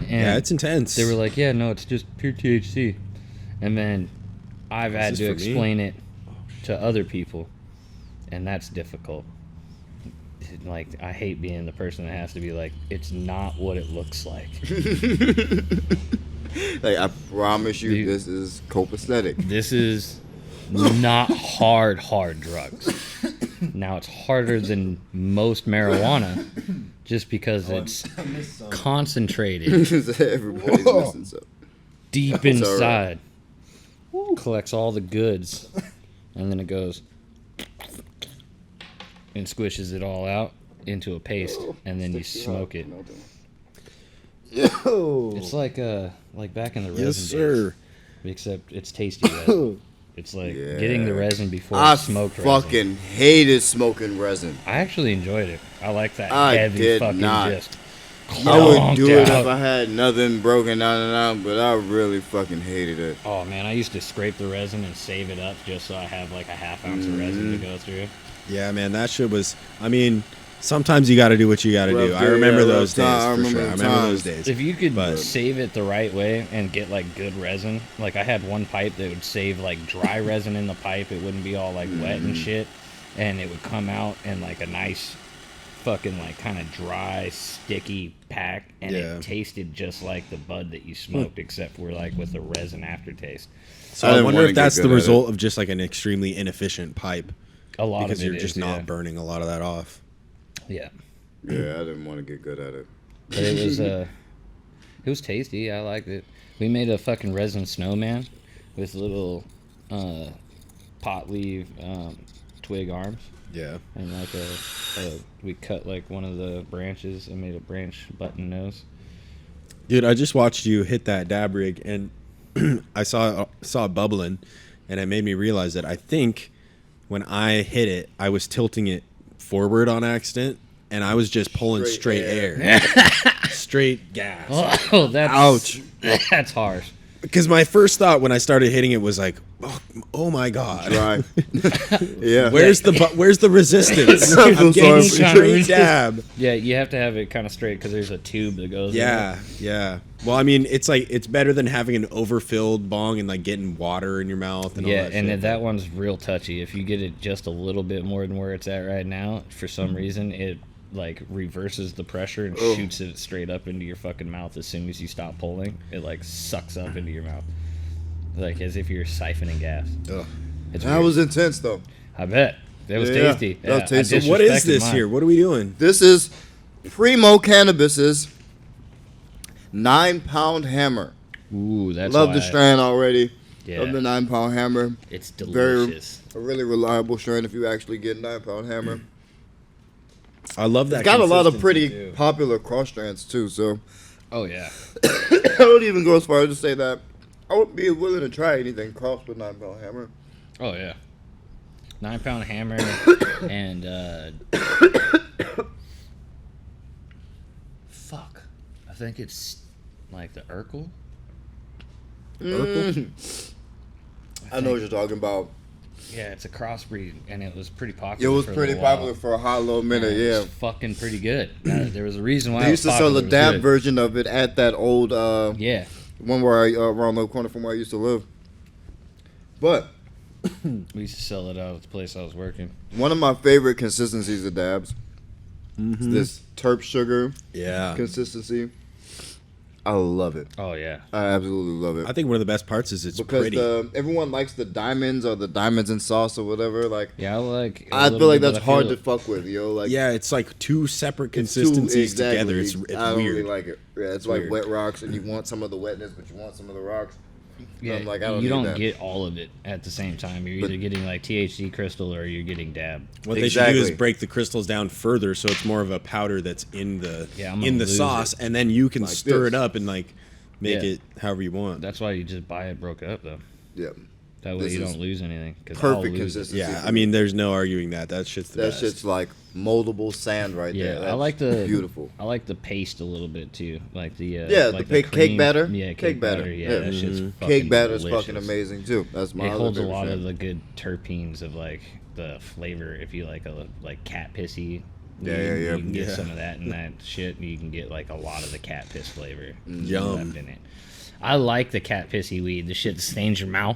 Yeah, it's intense. They were like, yeah, no, it's just pure THC. And then I've had this to for me? explain it to other people, and that's difficult. Like, I hate being the person that has to be like, it's not what it looks like. Like, I promise you, Dude. this is copacetic. This is not hard drugs. Now, it's harder than most marijuana just because it's concentrated Everybody's missing something. deep It's all inside. Collects all the goods, and then it goes and squishes it all out into a paste, and then you smoke it. Yo. It's like back in the resin Yes, days, sir. except it's tasty resin. It's like getting the Yeah. resin before I smoked resin. fucking hated smoking resin. I actually enjoyed it. I like that I heavy did fucking not. just. I would clonked do it out. if I had nothing broken down and out, but I really fucking hated it. Oh man, I used to scrape the resin and save it up just so I have like a half ounce of resin to go through. Yeah, man, that shit was. I mean, Sometimes you got to do what you got to do. Rough I day, remember yeah, those rough days time. I for sure. remember I the remember those times. days. If you could But- save it the right way and get like good resin, like I had one pipe that would save like dry resin in the pipe. It wouldn't be all like wet and shit, and it would come out in like a nice, fucking like kind of dry, sticky pack, and Yeah. it tasted just like the bud that you smoked, except for like with the resin aftertaste. So I I didn't wonder wanna if get that's good the at it. result of just like an extremely inefficient pipe A lot because of it you're just is, not yeah. burning a lot of that off. Yeah, Yeah, I didn't want to get good at it. but it was tasty. I liked it. We made a fucking resin snowman with little pot leaf twig arms. Yeah. And like we cut like one of the branches and made a branch button nose. Dude, I just watched you hit that dab rig, and I saw it bubbling, and it made me realize that I think when I hit it, I was tilting it forward on accident, and I was just pulling straight Straight air. Straight gas. Oh, that's Ouch. That's harsh. Because my first thought when I started hitting it was like, oh my God. Dry. Yeah. Where's the resistance? I'm I'm getting sorry. straight dab. Yeah, you have to have it kind of straight because there's a tube that goes. in Yeah, yeah. Well, I mean, it's like it's better than having an overfilled bong and like getting water in your mouth it. and Yeah, all that and shit. that one's real touchy. If you get it just a little bit more than where it's at right now, for some reason it like reverses the pressure and shoots it straight up into your fucking mouth as soon as you stop pulling. It like sucks up into your mouth, like as if you're siphoning gas. Ugh. It's That weird. was intense, though. I bet that was Yeah, tasty. that was I tasty. So what is disrespected this mine. here? What are we doing? This is Primo Cannabis's 9-pound hammer. Ooh, that's Love why the strand already. Yeah. Love the 9-pound hammer. It's Very, delicious. a really reliable strand if you actually get 9-pound hammer. I love that. It's got a lot of consistency, pretty too. popular cross strands too, so Oh yeah. I would even go as far as to say that I would be willing to try anything crossed with 9-pound hammer. Oh yeah. 9-pound hammer and fuck. I think it's like the Urkel. Mm. I know what you're talking about. Yeah, it's a crossbreed, and it was pretty It popular. was for a pretty little while. popular for a hot little minute, It yeah. was fucking pretty good. There was a reason why They it used was to sell popular. the It was dab good. version of it at that old Yeah. one where I around the corner from where I used to live. But We used to sell it out at the place I was working. one of my favorite consistencies of dabs is this terp sugar Yeah. consistency. I love it. Oh yeah. I absolutely love it. I think one of the best parts is it's Because pretty. everyone likes the diamonds or the diamonds in sauce or whatever. Like Yeah, I like. a I little feel like bit, that's but I hard feel- to fuck with, yo. Like Yeah, it's like two separate it's too- consistencies exactly. together. It's I don't weird. really like it. Yeah, it's like weird. wet rocks, and you want some of the wetness, but you want some of the rocks. Yeah, I'm like, I don't you need don't that. get all of it at the same time. You're But- either getting like THC crystal or you're getting dab. What they should do Exactly. is break the crystals down further, so it's more of a powder that's in the Yeah, I'm in gonna the lose sauce, and then you can Like stir this. it up and like make Yeah. it however you want. That's why you just buy it broke up though. Yeah, That way This you is don't lose anything. 'Cause I'll perfect lose it. consistency. Yeah, I mean, there's no arguing that. That shit's the that best. shit's like moldable sand right Yeah, there. I That's like the beautiful. I like the paste a little bit too, like the Yeah, like the cake cream. batter. Yeah, Cake batter. Yeah, Yeah. that shit's fucking Cake batter is delicious. fucking amazing too. That's my It other holds a favorite lot of strand. the good terpenes of like the flavor. If you like a like cat pissy, Yeah, you yeah. can get Yeah. some of that and that shit. And you can get like a lot of the cat piss flavor Yum. left in it. I like the cat pissy weed. The shit that stains your mouth.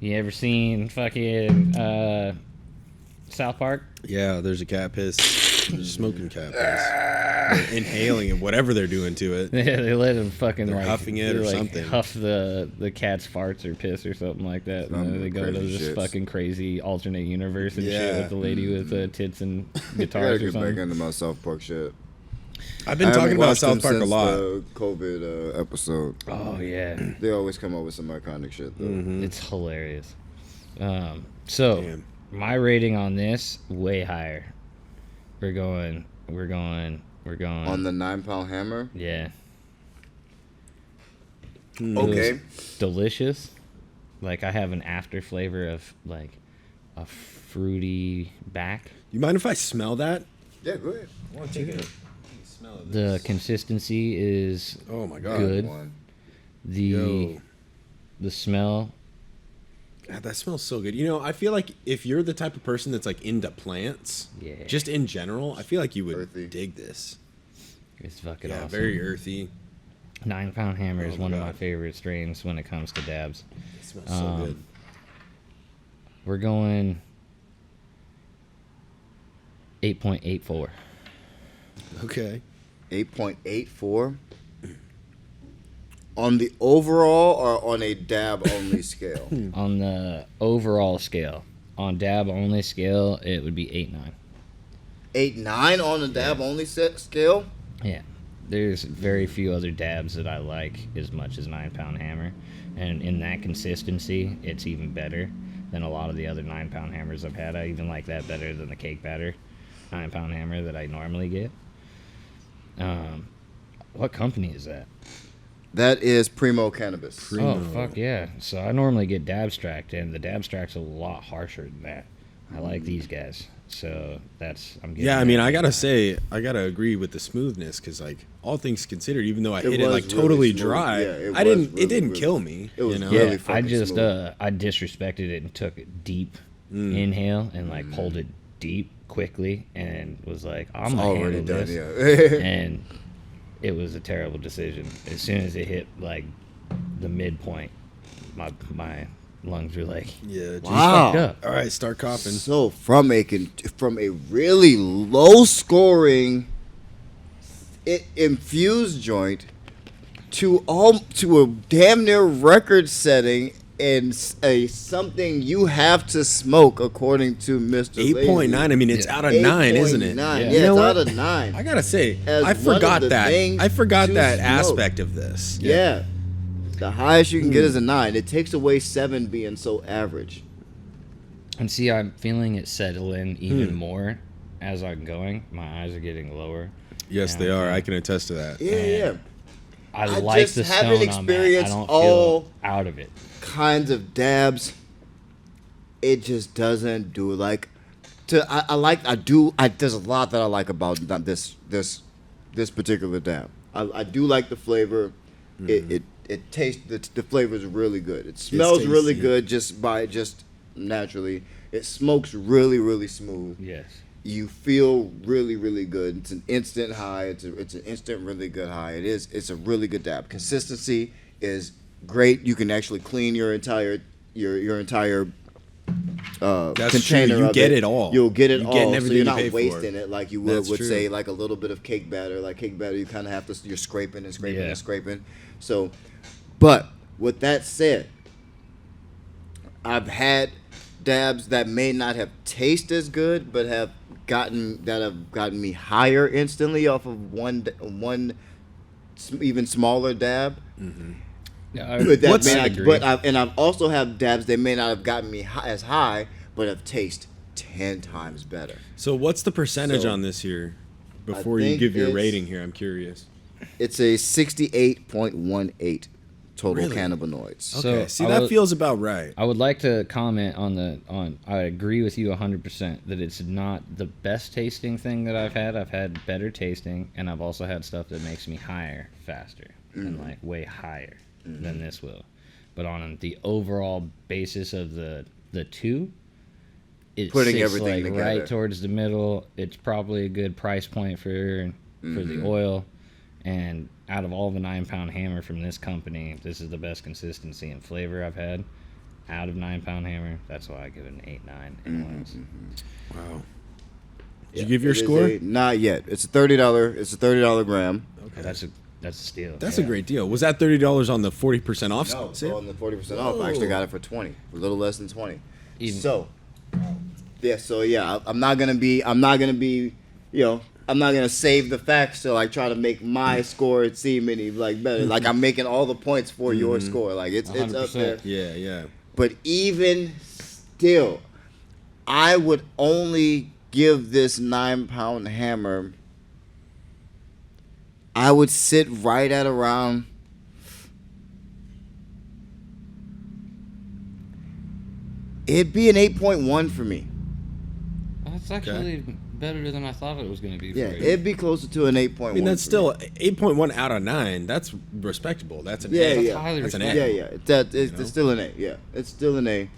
You ever seen fucking South Park? Yeah, there's a cat piss. They're smoking cat piss. They're inhaling it, whatever they're doing to it. Yeah, they let him fucking They're like huffing it they, or like, something. Huff the cat's farts or piss or something like that. And then Some they go to crazy this shits. fucking crazy alternate universe and shit Yeah. with the lady with tits and I gotta guitars or get back something. into my South Park shit. I've been I haven't talking about watched them South Park a since lot. The COVID episode. Oh yeah, They always come up with some iconic shit though. it's hilarious. So Damn. my rating on this way higher. We're going. On the 9-pound hammer. Yeah, Okay. delicious. Like I have an after flavor of like a fruity back. You mind if I smell that? Yeah, go ahead. I want to take a smell of The consistency is Oh my god. Good. One. the Yo. the smell God, that smells so good. You know, I feel like if you're the type of person that's like into plants, Yeah. just in general, I feel like you would Earthy. dig this. It's fucking Yeah, awesome. very earthy. 9 Pound Hammer is Oh, one of God. my favorite strains when it comes to dabs. It smells so good. We're going 8.84. Okay. 8.84 on the overall or on a dab only scale. On the overall scale. On dab only scale, it would be 8.9. 8.9 on the dab only scale. Yeah. There's very few other dabs that I like as much as 9 Pound Hammer. And in that consistency, it's even better than a lot of the other 9 Pound Hammers I've had. I even like that better than the cake batter 9 Pound Hammer that I normally get. What company is that? That is Primo Cannabis. Oh, fuck yeah. So I normally get Dabstract, and the Dabstract's a lot harsher than that. I like these guys. So I'm getting Yeah, I mean, that. I gotta say, I gotta agree with the smoothness because, like, all things considered, even though I It hit it was like really totally smooth. dry, Yeah, it I was didn't. really, It didn't really- kill me. it was you know? really Yeah, I fucking just smooth. I disrespected it and took a deep inhale and like pulled it deep quickly and was like, I'm gonna Already handle done, this. yeah. And it was a terrible decision. As soon as it hit like the midpoint, my lungs were like, Yeah. Just, Wow. fucked up. All right, start coughing. So from a really low scoring infused joint to a damn near record setting and a something you have to smoke according to Mr. 8.9. I mean, it's out of 9, isn't it? 8.9. Yeah. Yeah, You know it's what? out of 9. I gotta say, As I one forgot of the that. things I forgot to that smoke. aspect of this. Yeah. The highest you can get is a 9. It takes away 7 being so average. And see, I'm feeling it settle in even more as I'm going. My eyes are getting lower. Yes, Yeah, they are. okay. I can attest to that. Yeah. I I like just the haven't stone I'm at. I experienced don't all- feel out of it. Kinds of dabs, it just doesn't do it. Like, there's a lot that I like about this particular dab. I do like the flavor. It tastes, the flavor is really good. It smells really tasty. good just naturally. It smokes really, really smooth. Yes. You feel really, really good. It's an instant high. It's an instant really good high. It's a really good dab. Consistency is great. You can actually clean your entire That's container. true. You of get it all. You'll get it You're all. getting So everything you're you not pay for. wasting it like you would That's true. say like a little bit of cake batter. Like cake batter, you kind of have to. You're scraping and scraping Yeah. and scraping. So, but with that said, I've had dabs that may not have tasted as good, but have gotten me higher instantly off of one even smaller dab. But that What's- may I not, agree. I've also have dabs that may not have gotten me as high, but have tasted 10 times better. So, what's the percentage So, on this here? Before you think give your it's- rating here, I'm curious. It's a 68.18 total Really? cannabinoids. So, Okay, see, I that would- feels about right. I would like to comment on I agree with you 100% that it's not the best tasting thing that I've had. I've had better tasting, and I've also had stuff that makes me higher faster and like way higher than this will. But on the overall basis of the two, it Putting sits everything like together. right towards the middle. It's probably a good price point for the oil. And out of all the 9 Pound Hammer from this company, this is the best consistency and flavor I've had out of 9 Pound Hammer. That's why I give it an 8.9. Wow. Did you give your It is score? not yet. It's a $30. It's a $30 gram. Okay. That's a steal. That's a great deal. Was that $30 on the 40% off No, sale? on the 40% off. I actually got it for 20, a little less than 20. Even- So, yeah. I'm not gonna be. I'm not gonna save the facts to like try to make my score seem any like better. Like I'm making all the points for your score. Like it's up 100%. there. Yeah. But even still, I would only give this 9 Pound Hammer. I would sit right at around. It'd be an 8.1 for me. That's actually better than I thought it was going to be. Yeah, for you. it'd be closer to an 8.1. I mean, that's for still me. 8.1 out of 9. That's respectable. That's an Yeah, A. yeah. highly That's an Yeah, A. yeah. It's still an A. Yeah, it's still an A.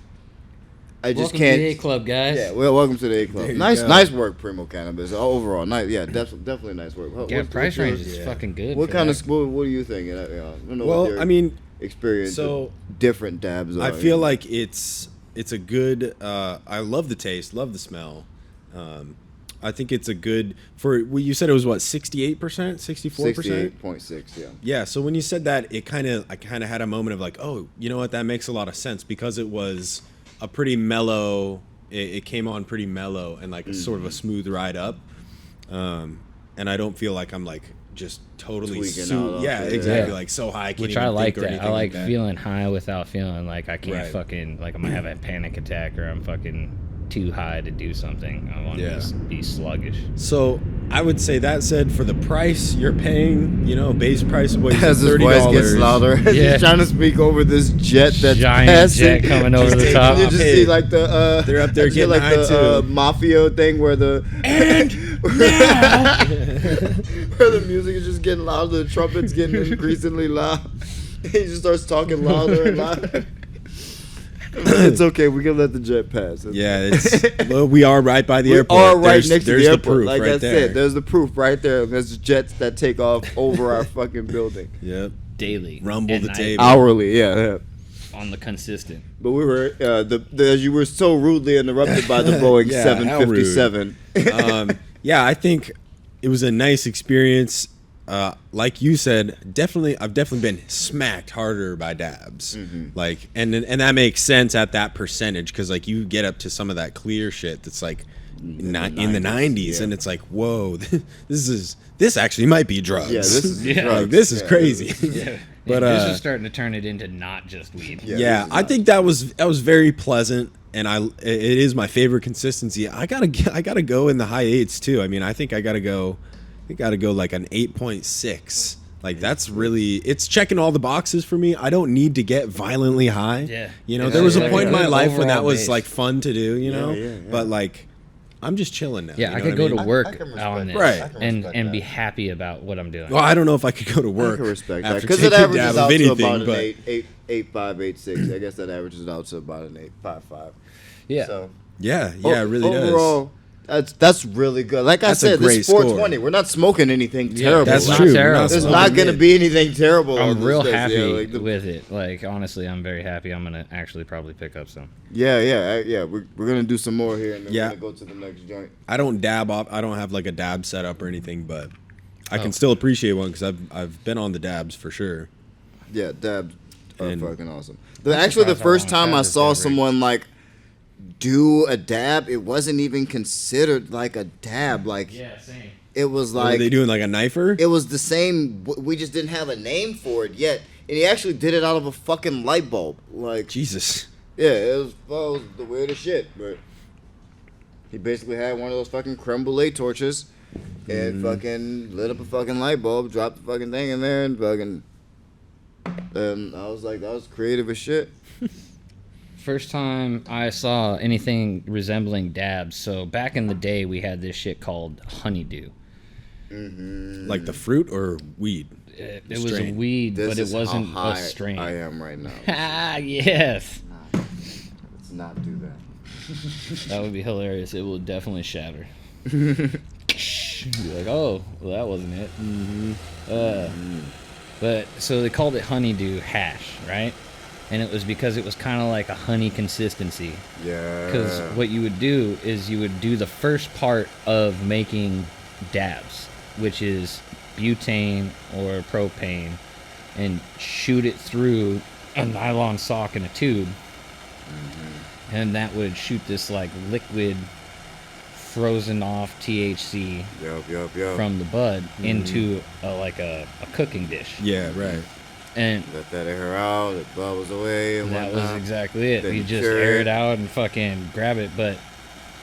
I just Welcome can't. to the A Club, guys. Yeah, well, welcome to the A Club. There you Nice, go. nice work, Primo Cannabis. Overall, nice. Yeah, definitely nice work. Yeah, price range is Yeah. fucking good. What for kind that. of what are you thinking? I don't know Well, what your I mean, experience. so with different dabs. I are, feel like it's a good. I love the taste, love the smell. I think it's a good for. Well, you said it was what 68%, 64%. 68.6. Yeah. Yeah. So when you said that, I kind of had a moment of like, oh, you know what? That makes a lot of sense because it was a pretty mellow. It came on pretty mellow and like a sort of a smooth ride up. And I don't feel like I'm like just totally Tweaking out of yeah, it. exactly, Yeah. like so high. I can't Which even I like think or that. anything I like that. feeling high without feeling like I can't Right. fucking like I'm gonna have a panic attack or I'm fucking too high to do something. I want Yeah. to be sluggish. So I would say that said, for the price you're paying, base price of what you said, As his $30. voice gets louder, as Yeah. he's trying to speak over this jet that's Giant passing. jet coming over the taking top. You just Hey, see like the they're up there I just see, getting like high, the too. mafia thing where the where the music is just getting louder, the trumpet's getting increasingly loud. He just starts talking louder and louder. It's okay. We can let the jet pass. Yeah, well, we are right by the We airport. are right There's- next to there's the airport. proof Like right I there. said, there's the proof right there. There's jets that take off over our fucking building Yep. Daily. Rumble at the night, table. hourly. Yeah. on the consistent. But we were as you were so rudely interrupted by the Boeing Yeah, how rude. 757. Yeah, I think it was a nice experience. Like you said, I've definitely been smacked harder by dabs. Mm-hmm. Like, and that makes sense at that percentage because like you get up to some of that clear shit that's like in the 90s, yeah. and it's like, whoa, this actually might be drugs. Yeah, this is Yeah. drugs. like, this is Yeah. crazy. Yeah. But, this is starting to turn it into not just weed. Yeah. Yeah, this is I not- think that was very pleasant, and it is my favorite consistency. I gotta go in the high eights too. I mean, I think I gotta go like an 8.6. Like that's really, it's checking all the boxes for me. I don't need to get violently high. Yeah. There was a Yeah, point in yeah. my life when that Overall was base. like fun to do. yeah. But like, I'm just chilling now. Yeah, you I know could what go mean? to work I can respect on that. it Right. I can and respect and be that. happy about what I'm doing. Well, I don't know if I could go to I work can respect that after because it taking a averages dab out of to about anything, an but 8.5, 8.6. I guess that averages out to about an 8.55. Yeah. So yeah, it really does. overall, that's really good. Like I That's a said, great this 420. score. We're not smoking anything terrible. That's It's not true. terrible. There's smoking not going to it. be anything terrible. on I'm this real list. happy Yeah, like the- with it. Like honestly, I'm very happy. I'm gonna actually probably pick up some. Yeah. We're gonna do some more here, and then Yeah. we're gonna go to the next joint. I don't dab off. I don't have like a dab setup or anything, but I Oh. can still appreciate one because I've been on the dabs for sure. Yeah, dabs are And- fucking awesome. Actually, the surprised how first long time I've I had this saw dab rig. someone like do a dab, it wasn't even considered like a dab. Like same. it was What, are like they doing like a knifer? it was the same. We just didn't have a name for it yet, and he actually did it out of a fucking light bulb. Like Jesus. yeah, it was the weirdest shit. But he basically had one of those fucking creme brulee torches and fucking lit up a fucking light bulb, dropped the fucking thing in there, and fucking. And I was like, that was creative as shit. First time I saw anything resembling dabs. So back in the day, we had this shit called honeydew. Like the fruit or weed? It The was a strain. weed, This but it is wasn't how a high strain. I am right now. Ah, yes. Let's not do that. That would be hilarious. It will definitely shatter. Be like, oh, well, that wasn't it. But so they called it honeydew hash, right? And it was because it was kind of like a honey consistency. Yeah. Because what you would do is you would do the first part of making dabs, which is butane or propane, and shoot it through a nylon sock in a tube. And that would shoot this like liquid frozen off THC Yup. from the bud into a cooking dish. Yeah, right. And Let that air out, it bubbles away, and that whatnot. was exactly it. Then You just cure air it. it out and fucking grab it. But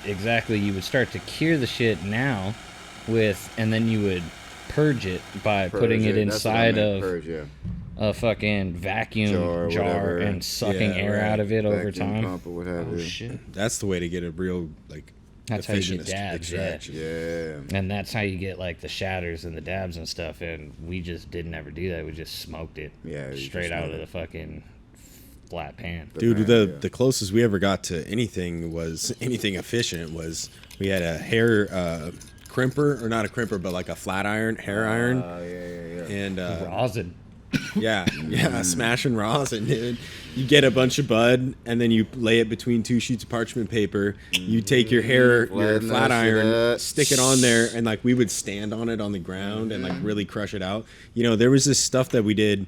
exactly, you would start to cure the shit now and then you would purge it by Purge putting it That's what I inside meant, of purge, yeah. a fucking vacuum Jar or jar whatever. and sucking Yeah, air right. out of it over Vacuum time. pump or what have Oh you. shit! That's the way to get a real like That's how you efficient get dabs, yeah. extraction. Yeah. And that's how you get like the shatters and the dabs and stuff. And we just didn't ever do that. We just smoked it Yeah, you straight just out of smoke the fucking flat pan. Dude, pan, the closest we ever got to anything efficient was we had a hair crimper, or not a crimper, but like a flat iron, hair iron. And Rosin. yeah, smashing rosin, dude. You get a bunch of bud, and then you lay it between 2 sheets of parchment paper. You take your flat iron, stick it on there, and like we would stand on it on the ground and like really crush it out. You know, there was this stuff that we did.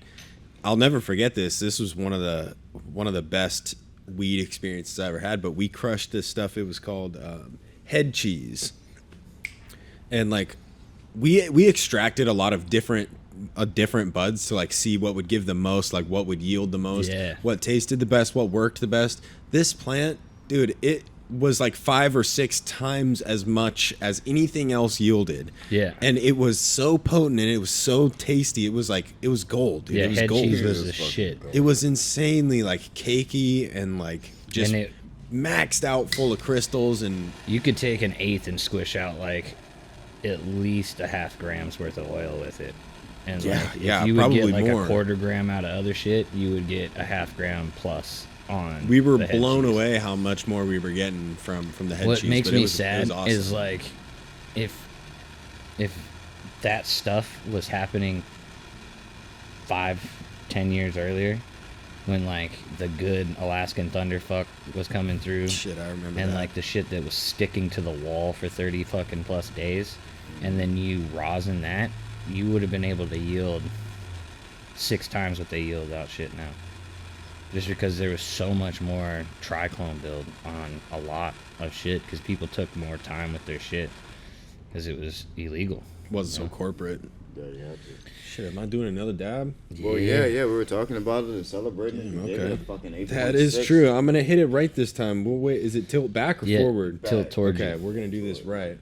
I'll never forget this. This was one of the best weed experiences I ever had. But we crushed this stuff. It was called head cheese, and like we extracted a lot of different buds to like see what would give the most, like what would yield the most, what tasted the best, what worked the best. This plant, dude, it was like 5 or 6 times as much as anything else yielded. Yeah. And it was so potent and it was so tasty. It was gold, dude. Yeah, it was head gold. cheese was the shit. It was insanely like cakey and like just maxed out full of crystals, and you could take an eighth and squish out like at least a half gram's worth of oil with it. And if you would get like more. A quarter gram out of other shit, you would get a half gram plus on. We were blown away how much more we were getting from the head cheese. What makes me sad is like if that stuff was happening 5-10 years earlier, when like the good Alaskan thunderfuck was coming through. Shit, I remember and that. like the shit that was sticking to the wall for 30 fucking plus days, and then you rosin that, you would have been able to yield 6 times what they yield out shit now. Just because there was so much more triclone build on a lot of shit, because people took more time with their shit because it was illegal. Wasn't so corporate. Yeah, you had to. Shit, am I doing another dab? Well, yeah, we were talking about it and celebrating. Damn, okay. That is true. I'm gonna hit it right this time. We'll wait. Is it tilt back or forward? Tilt towards you. Okay, we're gonna do this right.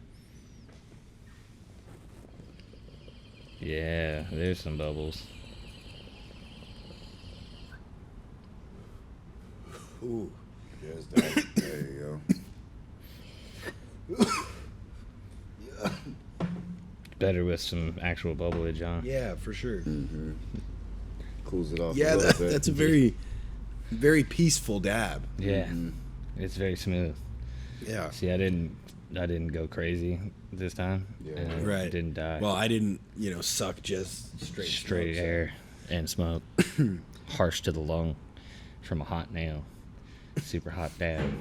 Yeah, there's some bubbles. Ooh, there's that. There you go. Yeah. Better with some actual bubbleage on. Yeah, for sure. Mm-hmm. Cools it off. Yeah, a little bit. that's a very, very peaceful dab. Yeah, it's very smooth. Yeah. See, I didn't go crazy this time. Yeah. And Right. Didn't die. Well, I didn't, suck just straight air and smoke, harsh to the lung, from a hot nail, super hot dab,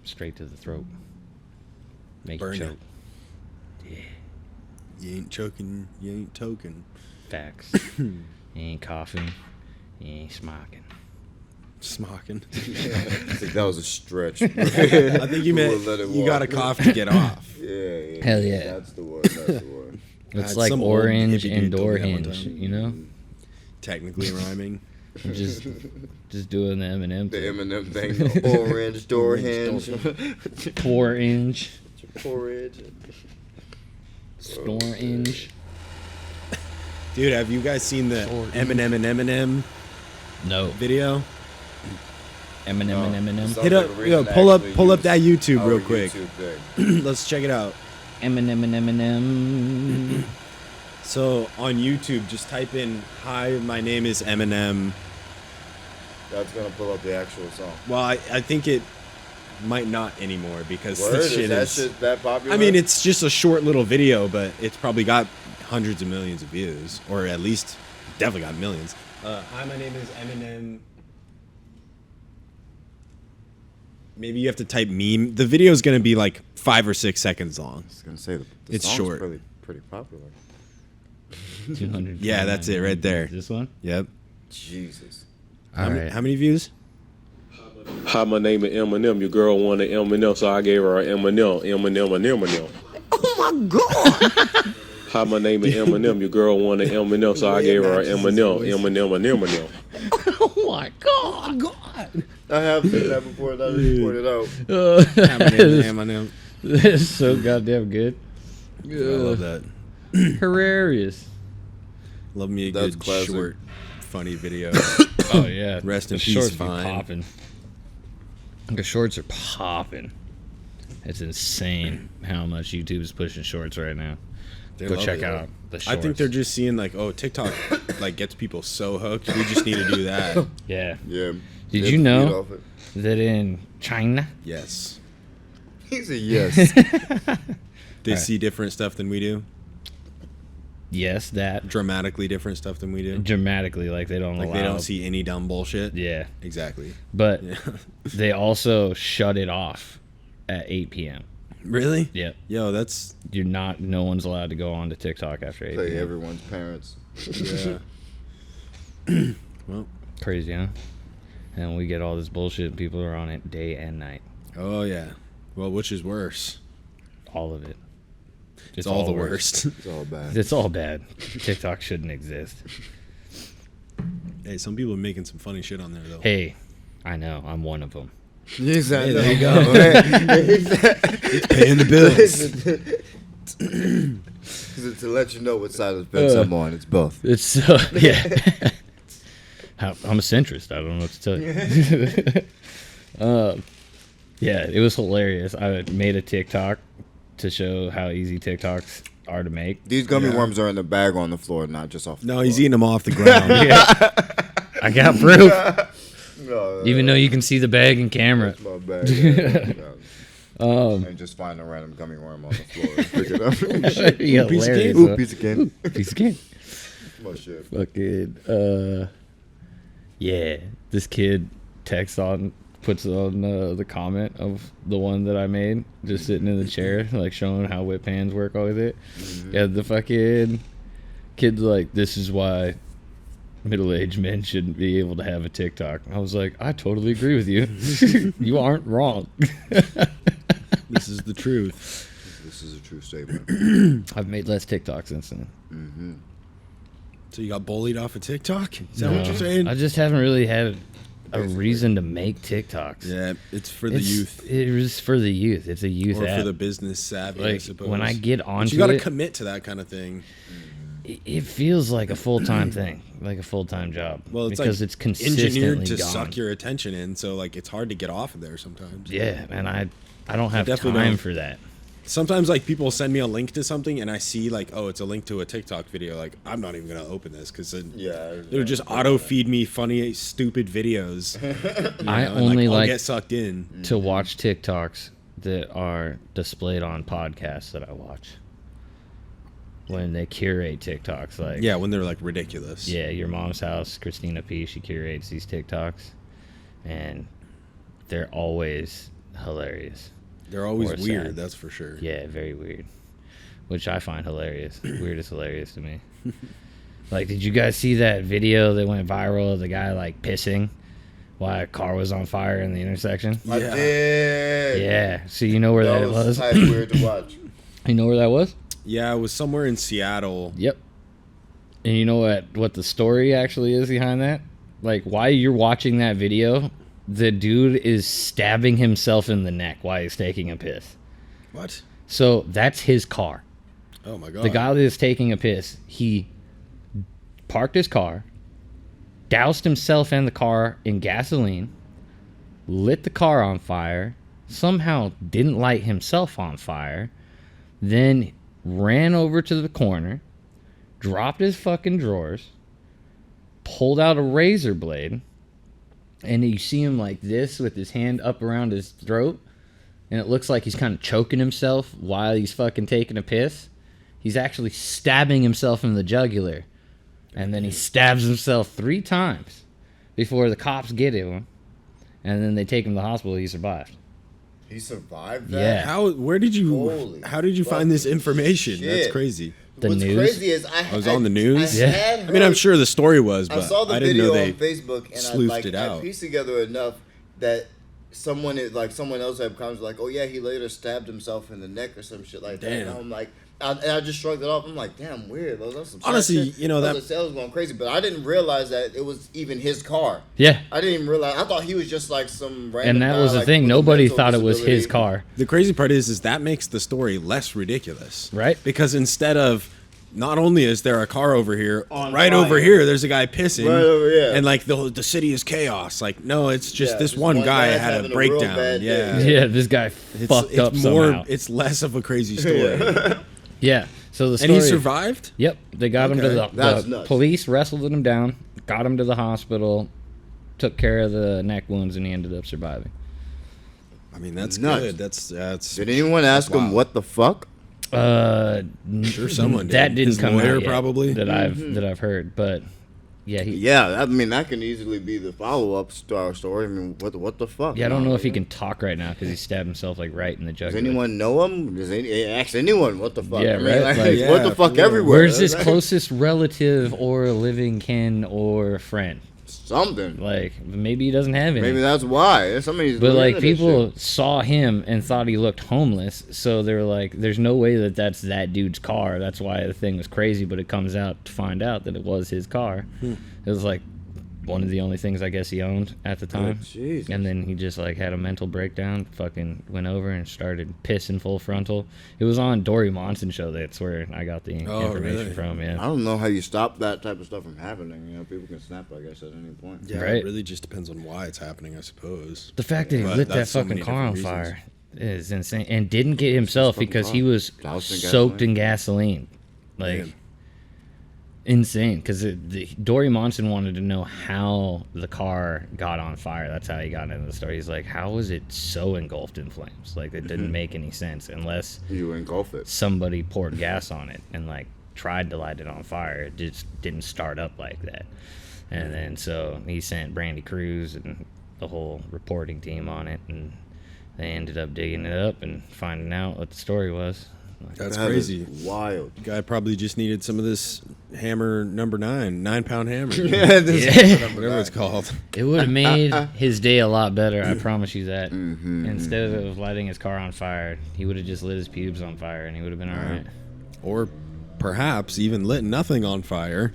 straight to the throat. Make Burn you it. choke. Yeah. You ain't choking, you ain't toking. Facts. You ain't coughing. You ain't smocking. Smocking. I think that was a stretch. I think you meant you got a cough to get off. Yeah. Hell yeah. That's the one. That's the one. It's like orange and door hinge, you know? Technically rhyming. Just doing the Eminem The thing. Eminem thing. The orange door hinge. Orange. Porridge. Storage. Dude, have you guys seen the Eminem and Eminem No. video? Eminem. Hit up, pull up that YouTube real quick. Let's check it out. Eminem. So on YouTube, just type in "Hi, my name is Eminem." That's gonna pull up the actual song. Well, I think it might not anymore because Word? this shit Is that shit that popular? I mean, it's just a short little video, but it's probably got hundreds of millions of views, or at least definitely got millions. Hi, my name is Eminem. Maybe you have to type meme. The video is going to be like 5 or 6 seconds long. I was gonna say the It's song's short. pretty popular. 200. Yeah, that's it right there. This one? Yep. Jesus. All right. How many views? Hi, my name is Eminem. Your girl wanted Eminem, so I gave her an Eminem. Oh my God! Hi, my name is Eminem. Your girl wanted Eminem, so I gave her an Eminem. Oh my God. I have seen that before. That was pointed out. Eminem. This is so goddamn good. I love that. Hilarious. Love me a That's good classic. short, funny video. Oh yeah. Rest in The peace, shorts be Vine. popping. The shorts are popping. It's insane how much YouTube is pushing shorts right now. They Go love check it. out the shorts. I think they're just seeing like, oh, TikTok like gets people so hooked. We just need to do that. Yeah. Yeah. Did Dip you the feet know off it. that in China, Yes. He's a yes. They see different stuff than we do. yes, that Dramatically different stuff than we do. dramatically, like they don't Like allow. they don't see any dumb bullshit. Yeah, Exactly. but Yeah. they also shut it off at 8 p.m. Really? Yeah, Yo, that's you're not. No one's allowed to go on to TikTok after 8 Play p.m. everyone's parents. yeah. Well, Crazy, huh? And we get all this bullshit, and people are on it day and night. oh yeah. Well, which is worse? All of it. It's all the worst. It's all bad. It's all bad. TikTok shouldn't exist. Hey, some people are making some funny shit on there though. Hey, I know. I'm one of them. Yes, I Hey, know. there you go. It's Paying the bills. to let you know what side of the fence I'm on. It's both. It's yeah. I'm a centrist. I don't know what to tell you. Yeah, it was hilarious. I made a TikTok to show how easy TikToks are to make. These gummy Yeah. worms are in the bag on the floor, not just off the No, floor. he's eating them off the ground. I got proof. No, Even though you can see the bag in camera. That's my bag. Yeah. And just find a random gummy worm on the floor and pick it up. Yeah, piece of hilarious, cake. Ooh, huh? piece of candy. Piece of cake. My shit. Fucking yeah, this kid puts on the comment of the one that I made, just sitting in the chair, like showing how whip hands work with it. Yeah, the fucking kid's like, this is why middle-aged men shouldn't be able to have a TikTok. I was like, I totally agree with you. You aren't wrong. This is the truth. This is a true statement. I've made less TikToks since then. So you got bullied off of TikTok? Is that what you're saying? I just haven't really had a reason to make TikToks. Yeah, it's for the youth. It was for the youth. It's a youth Or app. for the business savvy, I Like, suppose. when I get But onto you got to it, commit to that kind of thing. it feels like a full-time thing, like a full-time job. Well, it's because like it's consistently engineered to gone. suck your attention in, so like it's hard to get off of there sometimes. Yeah, and I don't have definitely time don't. for that. Sometimes like people send me a link to something and I see like, oh, it's a link to a TikTok video. Like I'm not even gonna open this because it'll just auto feed me funny, stupid videos. I and, only I'll like get sucked in. to watch TikToks that are displayed on podcasts that I watch. When they curate TikToks, like Yeah, when they're like ridiculous. yeah, Your Mom's House, Christina P. She curates these TikToks, and they're always hilarious. They're always Or weird, sad. that's for sure. Yeah, very weird. Which I find hilarious. Weird is hilarious to me. Like, did you guys see that video that went viral of the guy, like, pissing while a car was on fire in the intersection? I did. Yeah. So you know where that was? Type weird to watch. You know where that was? Yeah, it was somewhere in Seattle. Yep. And you know what the story actually is behind that? Like, while you're watching that video, the dude is stabbing himself in the neck while he's taking a piss. What? So that's his car. Oh my god. The guy that is taking a piss, he parked his car, doused himself and the car in gasoline, lit the car on fire, somehow didn't light himself on fire, then ran over to the corner, dropped his fucking drawers, pulled out a razor blade, and you see him like this with his hand up around his throat, and it looks like he's kind of choking himself while he's fucking taking a piss. He's actually stabbing himself in the jugular, and then he stabs himself 3 times before the cops get him, and then they take him to the hospital. He survived. He survived that? Yeah. How Holy how did you find this fucking information? shit. That's crazy. The What's news? crazy is I was on the news? I, Yeah. had I mean, I'm heard- sure the story was, but I saw the I didn't video know they on Facebook, and sleuthed it out. I pieced together enough that someone else had comments like, "Oh yeah, he later stabbed himself in the neck or some shit like that." Damn. And I'm like, I just shrugged it off. I'm like, "Damn, weird." That's some sad Honestly, shit. you know, that- the sales going crazy, but I didn't realize that it was even his car. Yeah. I didn't even realize. I thought he was just like some random. And that guy, was the like, thing. with a Nobody mental thought it was his disability. car. The crazy part is that makes the story less ridiculous. Right. Because instead of not only is there a car over here, On right fire. over here there's a guy pissing. Right over, yeah. And like the city is chaos. Like, no, it's just Yeah, this just one one guy guy's had having a a real breakdown. bad Yeah. day. Yeah, this guy fucked up somehow. It's less of a crazy story. Yeah. So the And story. he survived? Yep. They got him to Okay. That's the nuts. police wrestled him down, got him to the hospital, took care of the neck wounds, and he ended up surviving. I mean, that's Nuts. good. That's. Did anyone ask him what the fuck? Sure, someone did. That didn't His come lawyer out yet probably that I've heard, but yeah, Yeah, I mean that can easily be the follow-up to our story. I mean, what the fuck? Yeah, I don't man? know if he can talk right now because he stabbed himself like right in the Does jugular. anyone know him? Ask anyone what the fuck? Yeah, I mean, right? Like, yeah, what the fuck for real. everywhere? Where's his closest relative or living kin or friend? Something. Like maybe he doesn't have any. Maybe that's why. Somebody's But looking like at this people shit. saw him and thought he looked homeless, so they were like, "There's no way that that's that dude's car." That's why the thing was crazy. But it comes out to find out that it was his car. It was like one of the only things I guess he owned at the time. Jesus. And then he just like had a mental breakdown, fucking went over and started pissing full frontal. It was on Dory Monson show. That's where I got the information really? from. I Yeah. don't know how you stop that type of stuff from happening. You know, people can snap, I guess, at any point. Yeah, Right. it really just depends on why it's happening, I suppose. The fact that he But lit that that's so fucking many car on different fire is insane, and didn't get himself fucking because car. he was Doused in soaked gasoline. in gasoline, like Man. insane. Because Dory Monson wanted to know how the car got on fire. That's how he got into the story. He's like, how was it so engulfed in flames? Like it didn't make any sense unless You engulf it. somebody poured gas on it and like tried to light it on fire. It just didn't start up like that. And then so he sent Brandy Cruz and the whole reporting team on it, and they ended up digging it up and finding out what the story was. That's That is crazy. wild. Guy probably just needed some of this hammer number 9-pound hammer. Yeah, this Yeah. Whatever it's called. It would have made his day a lot better, I promise you that. Instead of lighting his car on fire, he would have just lit his pubes on fire and he would have been all right. Or perhaps even lit nothing on fire.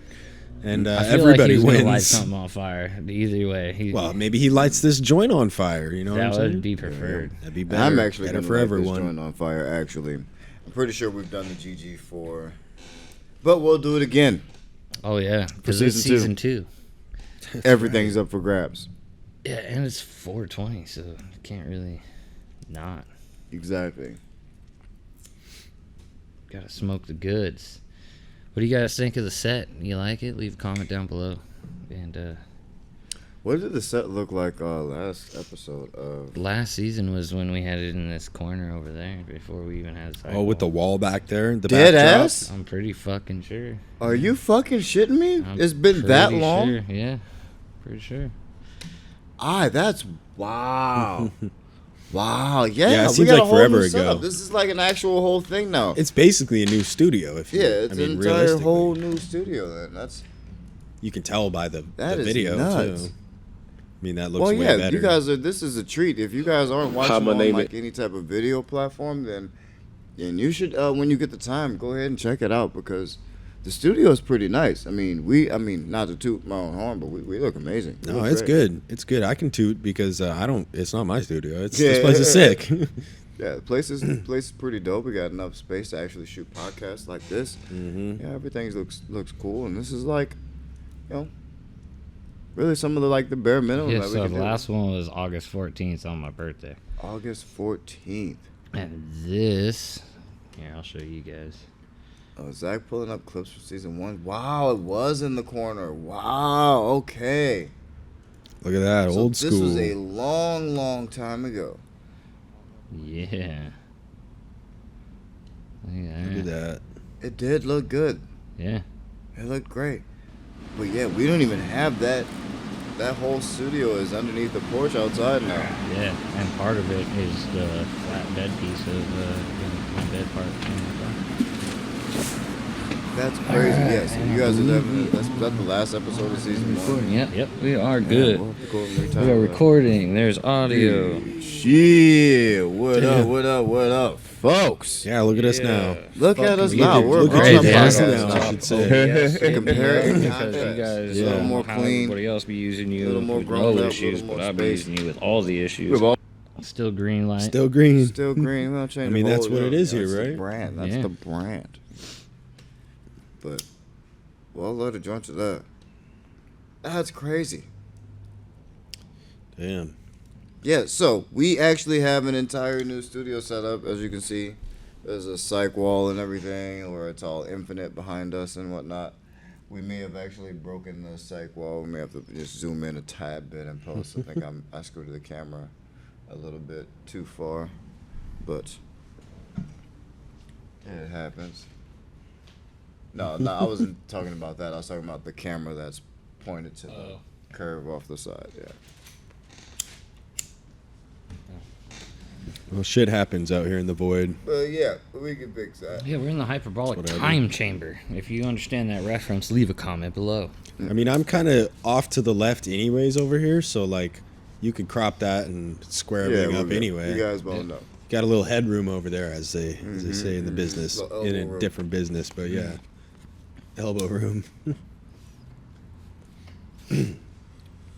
And I feel everybody like he was gonna light wins. something on fire. Either way, Well, maybe he lights this joint on fire. You know what that I'm saying? would be preferred. That'd be better. I'm actually better going to for light everyone. this joint on fire, actually. I'm pretty sure we've done the GG4. But we'll do it again. Oh yeah, because it's season two. season 2. Everything's up for grabs. Yeah, and it's 420, so you can't really not. Exactly. Gotta smoke the goods. What do you guys think of the set? You like it? Leave a comment down below. And What did the set look like last episode of? last season was when we had it in this corner over there before we even had a Oh, with the wall back there, the Dead backdrop? ass? I'm pretty fucking sure. Are you fucking shitting me? I'm It's been that pretty long? Sure. Yeah, pretty sure. That's wow. Wow, yeah. Yeah, it we seems got like a whole forever new ago. setup. This is like an actual whole thing now. It's basically a new studio. If you, Yeah, it's I mean, an entire realistically. whole new studio. Then that's You can tell by the That is video nuts. too. I mean, that looks well, way yeah. better. You guys are. This is a treat. If you guys aren't watching I'ma on name like it. any type of video platform, then you should when you get the time, go ahead and check it out because the studio is pretty nice. I mean, not to toot my own horn, but we look amazing. We No, look it's great. good. It's good. I can toot because I don't. It's not my studio. It's Yeah. this place is sick. Yeah, the place is pretty dope. We got enough space to actually shoot podcasts like this. Mm-hmm. Yeah, everything looks cool, and this is like, really some of the bare minimum. Yeah, that we so can the do. last one was August 14th on my birthday. August 14th. And this, here, I'll show you guys. Oh, Zach pulling up clips from season 1. Wow, it was in the corner. Wow, okay. Look at that, So old this school. was a long time ago. Yeah. Look at that. It did look good. Yeah. It looked great. But yeah, we don't even have that. That whole studio is underneath the porch outside now. Yeah, and part of it is the flat bed piece of the bed part. That's crazy. Yeah, so you guys are definitely. That's the last episode of season 1. Yep, we are good. We'll have to go and retire We are that. recording. There's audio. Shit. What up, folks? Yeah, look at us now. Look at us Look now. at- We're look on at the you guys podcast now, now. I should say. Compare and because you contrast. guys, Yeah. A little more how clean. everybody else be using you A little more with grown no up, a issues, little more but I'll be space. using you with all the issues. Still green light. Still green. Still green. We don't change I mean, the that's whole- what it is that's here, the right? brand. That's Yeah. the brand. But, well, let a joint to that. That's crazy. Damn. Yeah, so we actually have an entire new studio set up, as you can see. There's a cyc wall and everything, where it's all infinite behind us and whatnot. We may have actually broken the psych wall. We may have to just zoom in a tad bit and post. I think I screwed the camera a little bit too far, but it happens. No, I wasn't talking about that. I was talking about the camera that's pointed to the curve off the side. Yeah. Well, shit happens out here in the void. But yeah, we can fix that. Yeah, we're in the hyperbolic That's what I time chamber. If you understand that reference, leave a comment below. I mean, I'm kind of off to the left anyways over here, so like you could crop that and square everything we're up good. anyway. You guys won't know. Got a little headroom over there, as they say in the business, Little in a elbow room. different business, but yeah, elbow room.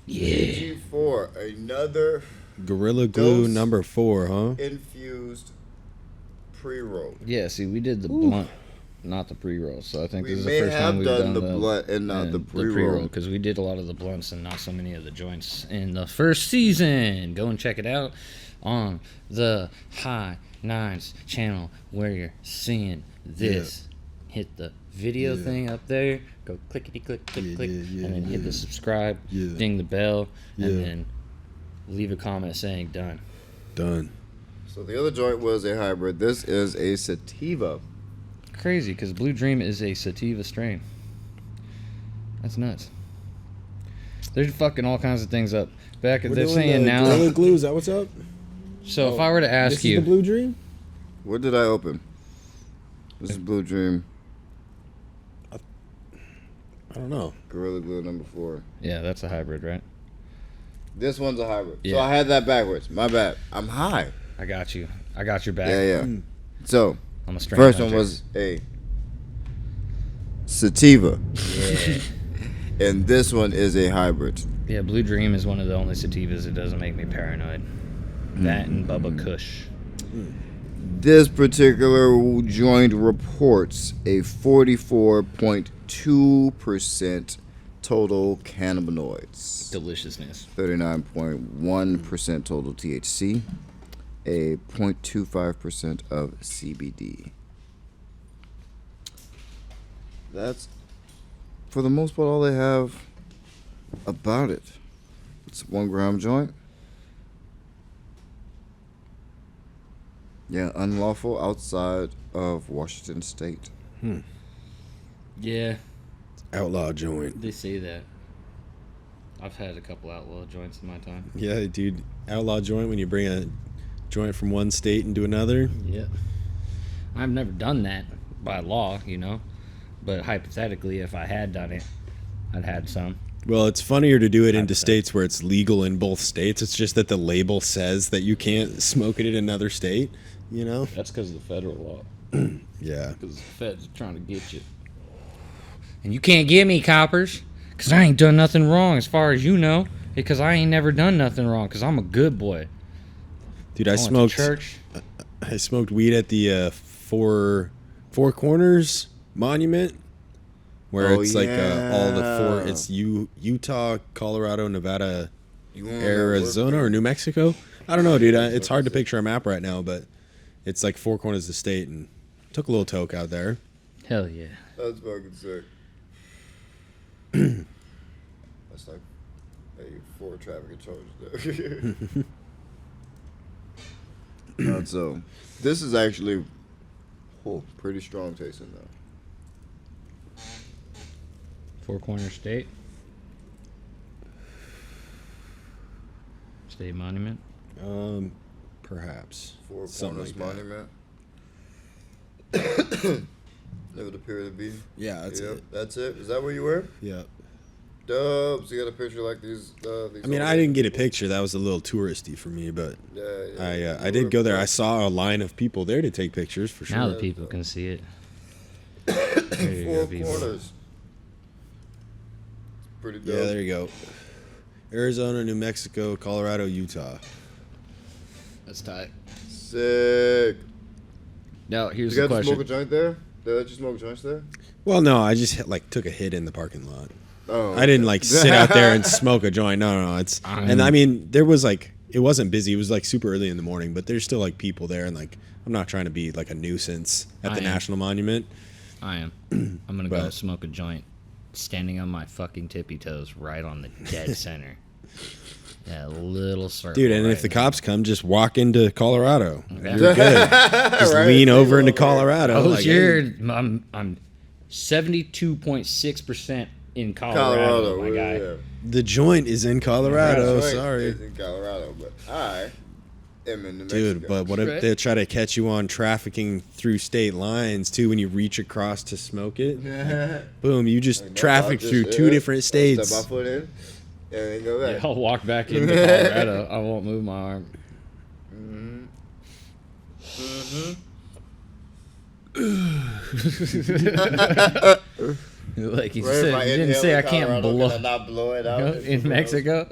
Yeah. G4, another Gorilla Glue Dose. number 4, huh? infused pre-roll. Yeah, see, we did the blunt, not the pre-roll. So I think We this is may the first have time we've done done the blunt and not the pre-roll. because we did a lot of the blunts and not so many of the joints in the first season. Go and check it out on the High 9's channel where you're seeing this. Hit the video thing up there. Go clickety click, click, Yeah, click, yeah, and then hit yeah. the subscribe, Yeah. ding the bell, Yeah. and then leave a comment saying done. Done. So the other joint was a hybrid. This is a sativa. Crazy, because Blue Dream is a sativa strain. That's nuts. They're fucking all kinds of things up. They're saying now. Gorilla Glue, is that what's up? So if I were to ask This you, is the Blue Dream? What did I open? This is Blue Dream I don't know. Gorilla Glue number 4. yeah, that's a hybrid, right? This one's a hybrid. So Yeah. I had that backwards. My bad. I'm high. I got you. I got your back. Yeah. So I'm a strain first hunter. one was a sativa, Yeah. and this one is a hybrid. Yeah, Blue Dream is one of the only sativas that doesn't make me paranoid. That and Bubba Kush. This particular joint reports a 44.2% total cannabinoids, Deliciousness. 39.1% total THC, a 0.25% of CBD. That's, for the most part, all they have about it. It's a 1 gram joint. Yeah, unlawful outside of Washington State. Yeah, Outlaw joint. they say that. I've had a couple outlaw joints in my time. Yeah, dude. Outlaw joint when you bring a joint from one state into another. Yeah. I've never done that by law, you know. But hypothetically, if I had done it, I'd had some. Well, it's funnier to do it into 100%. states where it's legal in both states. It's just that the label says that you can't smoke it in another state, you know? That's because of the federal law. Yeah. Because the feds are trying to get you. And you can't get me, coppers. Because I ain't done nothing wrong as far as you know. Because I ain't never done nothing wrong. Because I'm a good boy. Dude, I went to smoked church. I smoked weed at the Four Corners Monument, where Oh, it's like all the four. yeah. It's Utah, Colorado, Nevada, You want Arizona, or New Mexico. I don't know, dude. It's hard to picture a map right now, but it's like 4 corners of the state, and took a little toke out there. Hell yeah. That's fucking sick. That's like, hey, 4 traffic charges there. So, this is actually pretty strong tasting though. Four Corner State. State Monument. Perhaps 4 something Corners like that. Monument. That would appear to be. Yeah, that's Yep, it. that's it. Is that what you were? Yeah. Dubs, you got a picture like these. I mean, I didn't get a picture. That was a little touristy for me, but Yeah, I did go there. I saw a line of people there to take pictures for sure. Now the people can see it. There you 4 go, people. corners. Pretty dope. Yeah, there you go. Arizona, New Mexico, Colorado, Utah. That's tight. Sick. Now, here's You the got to smoke a question. joint there? Did I let you smoke joints there? Well, no, I just took a hit in the parking lot. Oh, I didn't sit out there and smoke a joint. No. It's and I mean there was it wasn't busy. It was super early in the morning, but there's still people there, and I'm not trying to be a nuisance at I the am. National Monument. I am. I'm going to go But- smoke a joint standing on my fucking tippy toes right on the dead center. That little circle. Dude, and right if the there. cops come, just walk into Colorado. Yeah. You're good. Just Right? lean over into Over. Colorado. Oh, like, you're I'm 72.6% in Colorado, my guy. yeah. the joint is in Colorado. That's right. Sorry. It's in Colorado, but I am in New Mexico. Dude, but what if Right. they try to catch you on trafficking through state lines too when you reach across to smoke it? Boom, you just Like, traffic I'll through just, two different I'll states. Step my foot in, and then go Yeah, back. I'll walk back into Colorado. I won't move my arm. Like you Right, if said, I you didn't inhale say in I can't Colorado, blow can I not blow it out in Mexico.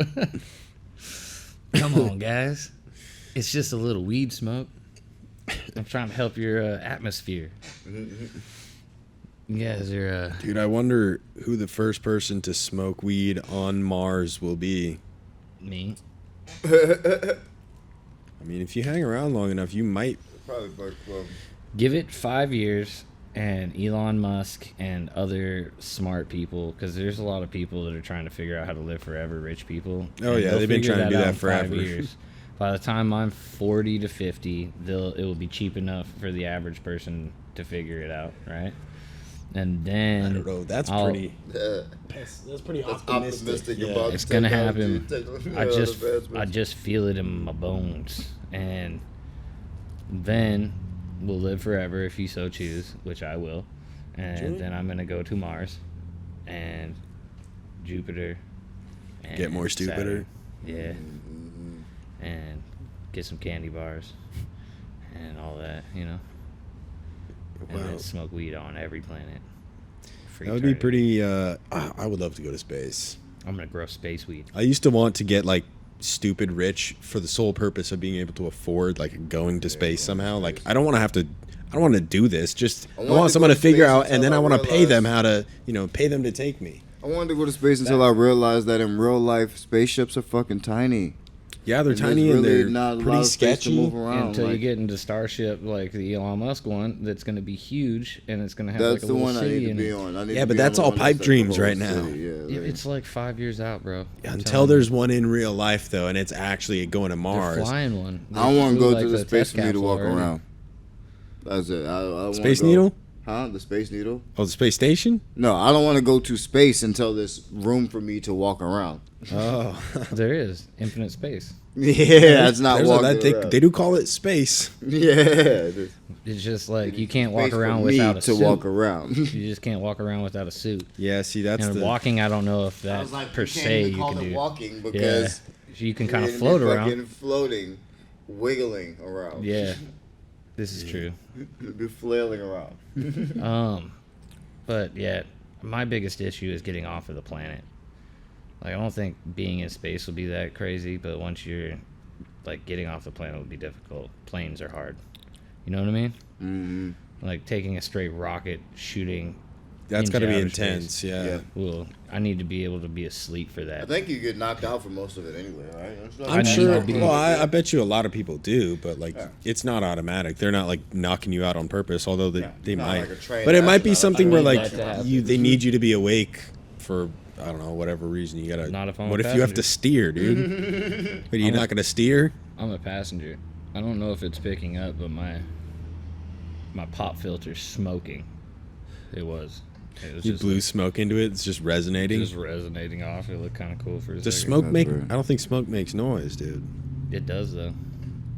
Come on, guys. It's just a little weed smoke. I'm trying to help your atmosphere. You guys are Dude, I wonder who the first person to smoke weed on Mars will be. me. I mean, if you hang around long enough, you might. Probably Buck Club. Give it 5 years, and Elon Musk and other smart people, because there's a lot of people that are trying to figure out how to live forever, rich people. Oh, and yeah, they'll they've been figure trying to do out that in 5 forever. years. By the time I'm 40 to 50, it will be cheap enough for the average person to figure it out, right? And then I don't know. That's I'll- pretty. Yeah. That's pretty That's optimistic Yeah. about It's gonna technology, happen. technology, I just feel it in my bones, and then we'll live forever if you so choose, which I will, and then I'm gonna go to Mars, and Jupiter, and Get more stupider. Saturn. Yeah, and get some candy bars, and all that, and Wow. then smoke weed on every planet. for That would be eternity. pretty. I would love to go to space. I'm gonna grow space weed. I used to want to get like stupid rich for the sole purpose of being able to afford like going to space somehow. Like I don't want to have to. I don't want to do this. Just I wanted want to someone go to to figure space out, and then until I I want to pay them realized- how to pay them to take me. I wanted to go to space until I realized that in real life, spaceships are fucking tiny. Yeah, they're And tiny there's and really they're not a lot pretty of space to sketchy. move around. Until you like, get into Starship, like the Elon Musk one, that's going to be huge, and it's going to have that's like a the little one I city need to in be it. on. I need Yeah, to but be that's on the all one pipe that's dreams the whole right now. city, yeah, Yeah, like- it's like 5 years out, bro. I'm Until telling there's you. one in real life though, and it's actually going to They're Mars. flying one. I don't want to They go flew, to like, the space test for me to capsule walk already. around. That's it. I wanna Space go- Needle? Huh? The Space Needle? Oh, the space station? No, I don't want to go to space until there's room for me to walk around. Oh, There is infinite space. Yeah, that's not There's a- walking they, around. they do call it space. Yeah, there's It's just like you can't space walk for around me without a to suit. walk around. You just can't walk around without a suit. Yeah, see that's And the walking, I don't know if that per se you can do. walking Yeah, because you can kind of you're float fucking around. floating, wiggling around. Yeah, this is true. You'll be flailing around. But yeah, my biggest issue is getting off of the planet. Like I don't think being in space will be that crazy, but once you're like getting off the planet will be difficult. Planes are hard. You know what I mean? Mm-hmm. Like taking a straight rocket, shooting. that's into got to be outer intense. space. Yeah. Well, I need to be able to be asleep for I that. think you get knocked out for most of it anyway, right? I'm I need sure. to be- Well, I bet you a lot of people do, but like Yeah. it's not automatic. They're not like knocking you out on purpose, although they, Yeah, they not might. like a trained But it might be astronaut. something I where need like that to happen. they need you to be awake for I don't know whatever reason. You gotta. Not if I'm what a if you have to passenger. steer, dude? But you're not gonna steer? I'm a passenger. I don't know if it's picking up, but my pop filter's smoking. It was. It was You just, blew smoke into it. It's just resonating. just resonating off. It looked kind of cool for a Does second. smoke That's make? right. I don't think smoke makes noise, dude. It does though.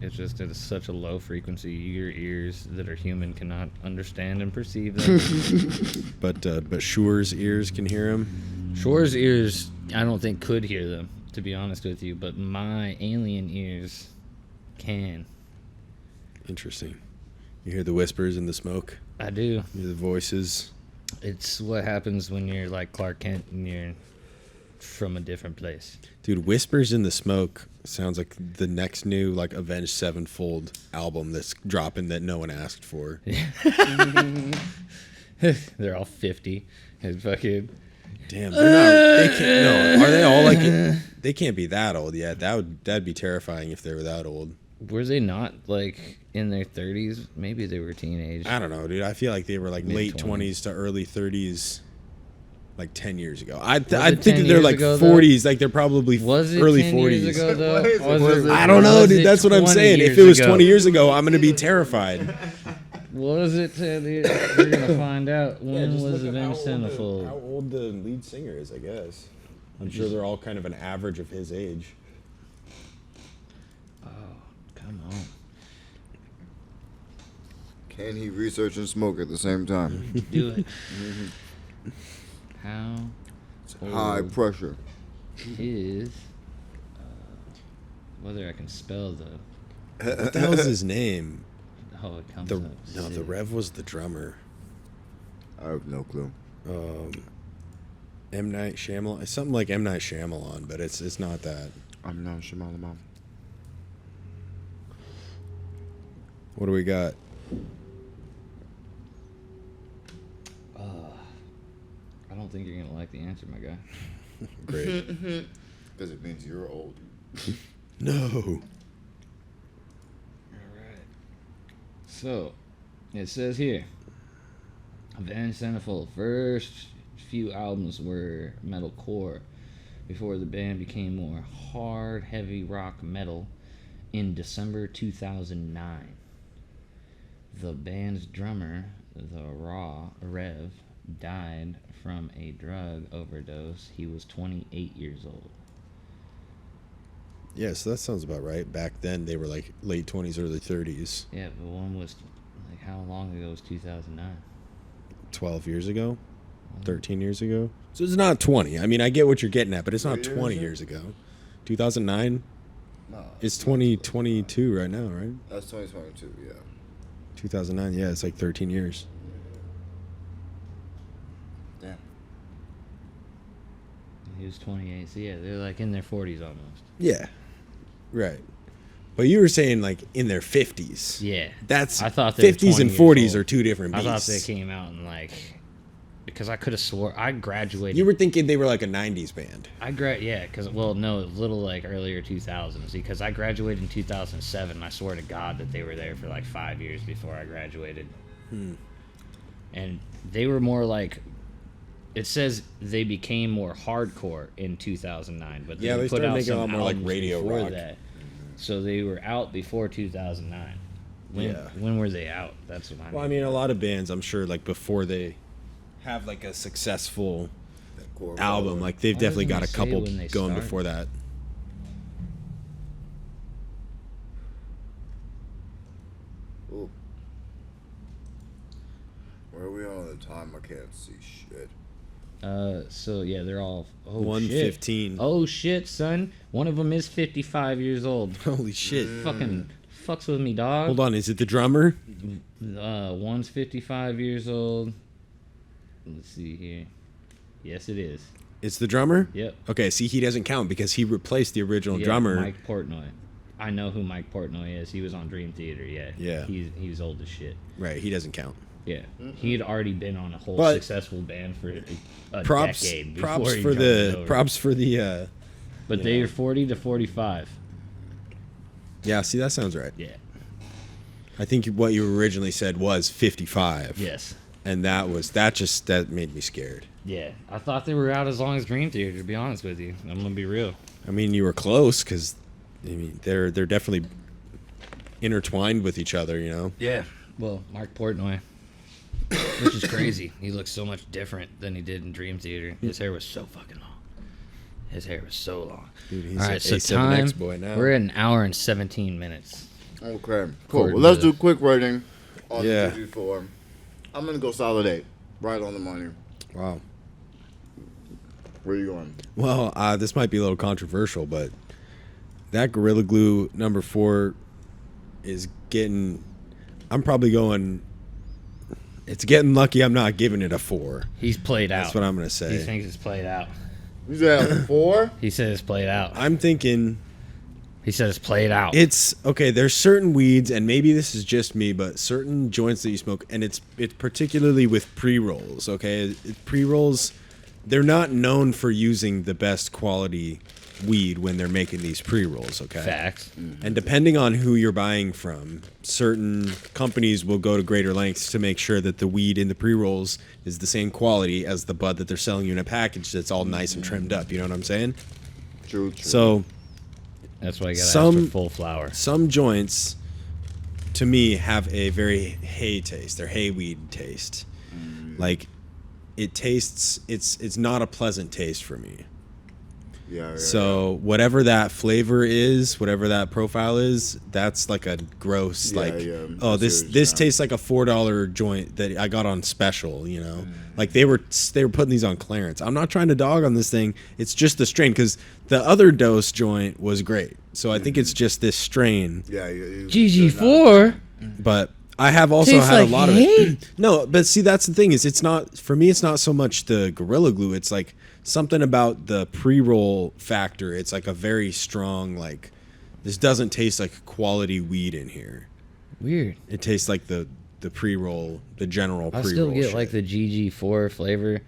It's just at such a low frequency, your ears that are human cannot understand and perceive them. But Shure's ears can hear him. Shore's ears, I don't think could hear them, to be honest with you, but my alien ears can. Interesting. You hear the whispers in the smoke. I do. You hear the voices. It's what happens when you're like Clark Kent and you're from a different place. Dude, Whispers in the Smoke sounds like the next new like Avenged Sevenfold album that's dropping that no one asked for. They're all 50 and fucking. Damn, they're not. They can't. No, are they all like? They can't be that old yet. That'd be terrifying if they were that old. Were they not like in their 30s? Maybe they were teenage. I don't know, dude. I feel like they were like late Mid-twenties. 20s to early 30s. like 10 years ago. I it think 10 that they're years like ago, though? 40s, like they're probably Was it early 10 40s. years ago, though? Was it? I don't know, was dude. it That's what I'm 20 saying. If years it was ago? 20 years ago, I'm gonna be terrified. Was it 10 years? We're gonna find out. When was Avenged How Sevenfold? old the lead singer is, I guess. I'm sure they're all kind of an average of his age. Oh, come on. Can he research and smoke at the same time? Do it. How High old pressure. is whether I can spell the What the hell's his name? oh it comes The up. no, the Rev was the drummer. I have no clue. M. Night Shyamalan. It's something like M. Night Shyamalan, but it's not that. I'm not Shimala. What do we got? I don't think you're gonna like the answer, my guy. Great. Because it means you're old. No. Alright. So it says here Avenged Sevenfold first few albums were metalcore before the band became more hard, heavy rock metal in December 2009. The band's drummer, the Rev, died from a drug overdose. He was 28 years old. Yeah, so that sounds about right. Back then, they were like late 20s, early 30s. Yeah, but one was like how long ago was 2009? 12 years ago? 13 years ago? So it's not 20. I mean, I get what you're getting at, but it's not 3 years 20 ago? years ago. 2009? No, It's 2022 right now, right? that's 2022, yeah. 2009, yeah, it's like 13 years. Damn. He was 28. So yeah, they're like in their 40s almost. Yeah, right. But you were saying like in their 50s. Yeah. That's I thought they were 50s and 20 years 40s old. are two different I beasts. thought they came out in like because I could have swore I graduated. You were thinking they were like a 90s band. Yeah, because well, no, a little like earlier 2000s because I graduated in 2007. And I swear to God that they were there for like 5 years before I graduated. And they were more like. It says they became more hardcore in 2009, but Yeah, they put started out making a lot some more, like, albums radio before rock. that. So they were out before 2009. When were they out? That's what I mean. Well, I mean, a lot of bands, I'm sure, like before they have like a successful That core album, following. like they've Why definitely doesn't got a it say couple when they going started? before that. Ooh. Where are we on the time? I can't see shit. So yeah, they're all 1:15. Oh shit, son! One of them is 55 years old. Holy shit. Fucking fucks with me, dog. Hold on, is it the drummer? One's 55 years old. Let's see here. Yes, it is. It's the drummer? Yep. Okay, see, he doesn't count because he replaced the original Yeah, drummer. Mike Portnoy. I know who Mike Portnoy is. He was on Dream Theater. Yeah. Yeah. He's old as shit. Right, he doesn't count. Yeah. He had already been on a whole But successful band for a Props, decade before props he for jumped the, over. props for the. But you they know. are 40 to 45. Yeah, see, that sounds right. Yeah. I think what you originally said was 55. Yes. And that made me scared. Yeah. I thought they were out as long as Dream Theater. To be honest with you, I'm gonna be real. I mean, you were close because, I mean, they're definitely intertwined with each other, you know. Yeah. Well, Mark Portnoy, which is crazy. He looks so much different than he did in Dream Theater. His hair was so fucking long. His hair was so long. Dude, he's All an right, so A7X time. boy now. We're at an hour and 17 minutes. Okay, cool. According Well, let's to- do a quick rating on Yeah. the TV4. I'm gonna go solid 8, right on the money. Wow. Where you going? Well, this might be a little controversial, but that Gorilla Glue number 4 is getting. I'm probably going. It's getting lucky. I'm not giving it a 4. He's played out. That's what I'm gonna say. He thinks it's played out. You said 4? He says it's played out. I'm thinking He says it's played out. it's okay. There's certain weeds, and maybe this is just me, but certain joints that you smoke, and it's particularly with pre-rolls. Okay, pre-rolls, they're not known for using the best quality weed when they're making these pre-rolls, okay? Facts. And depending on who you're buying from, certain companies will go to greater lengths to make sure that the weed in the pre-rolls is the same quality as the bud that they're selling you in a package that's all nice and trimmed up. You know what I'm saying? True. So That's why you gotta ask for full flower. some joints, to me, have a very hay taste. They're hay weed taste. Like, it tastes. It's not a pleasant taste for me. Yeah. So whatever that flavor is, whatever that profile is, that's like a gross, Yeah, like, yeah. oh, I see this what you're this saying. tastes like a $4 joint that I got on special, you know? Like they were putting these on clearance. I'm not trying to dog on this thing. It's just the strain, because the other dose joint was great. So I think it's just this strain. Yeah. GG4. But I have also Tastes had like a lot hay? of it. No, but see, that's the thing, is it's not, for me, it's not so much the Gorilla Glue. It's like something about the pre-roll factor. It's like a very strong, like, this doesn't taste like quality weed in here. Weird. It tastes like the pre-roll, the general I pre-roll still get shit. like the GG4 flavor,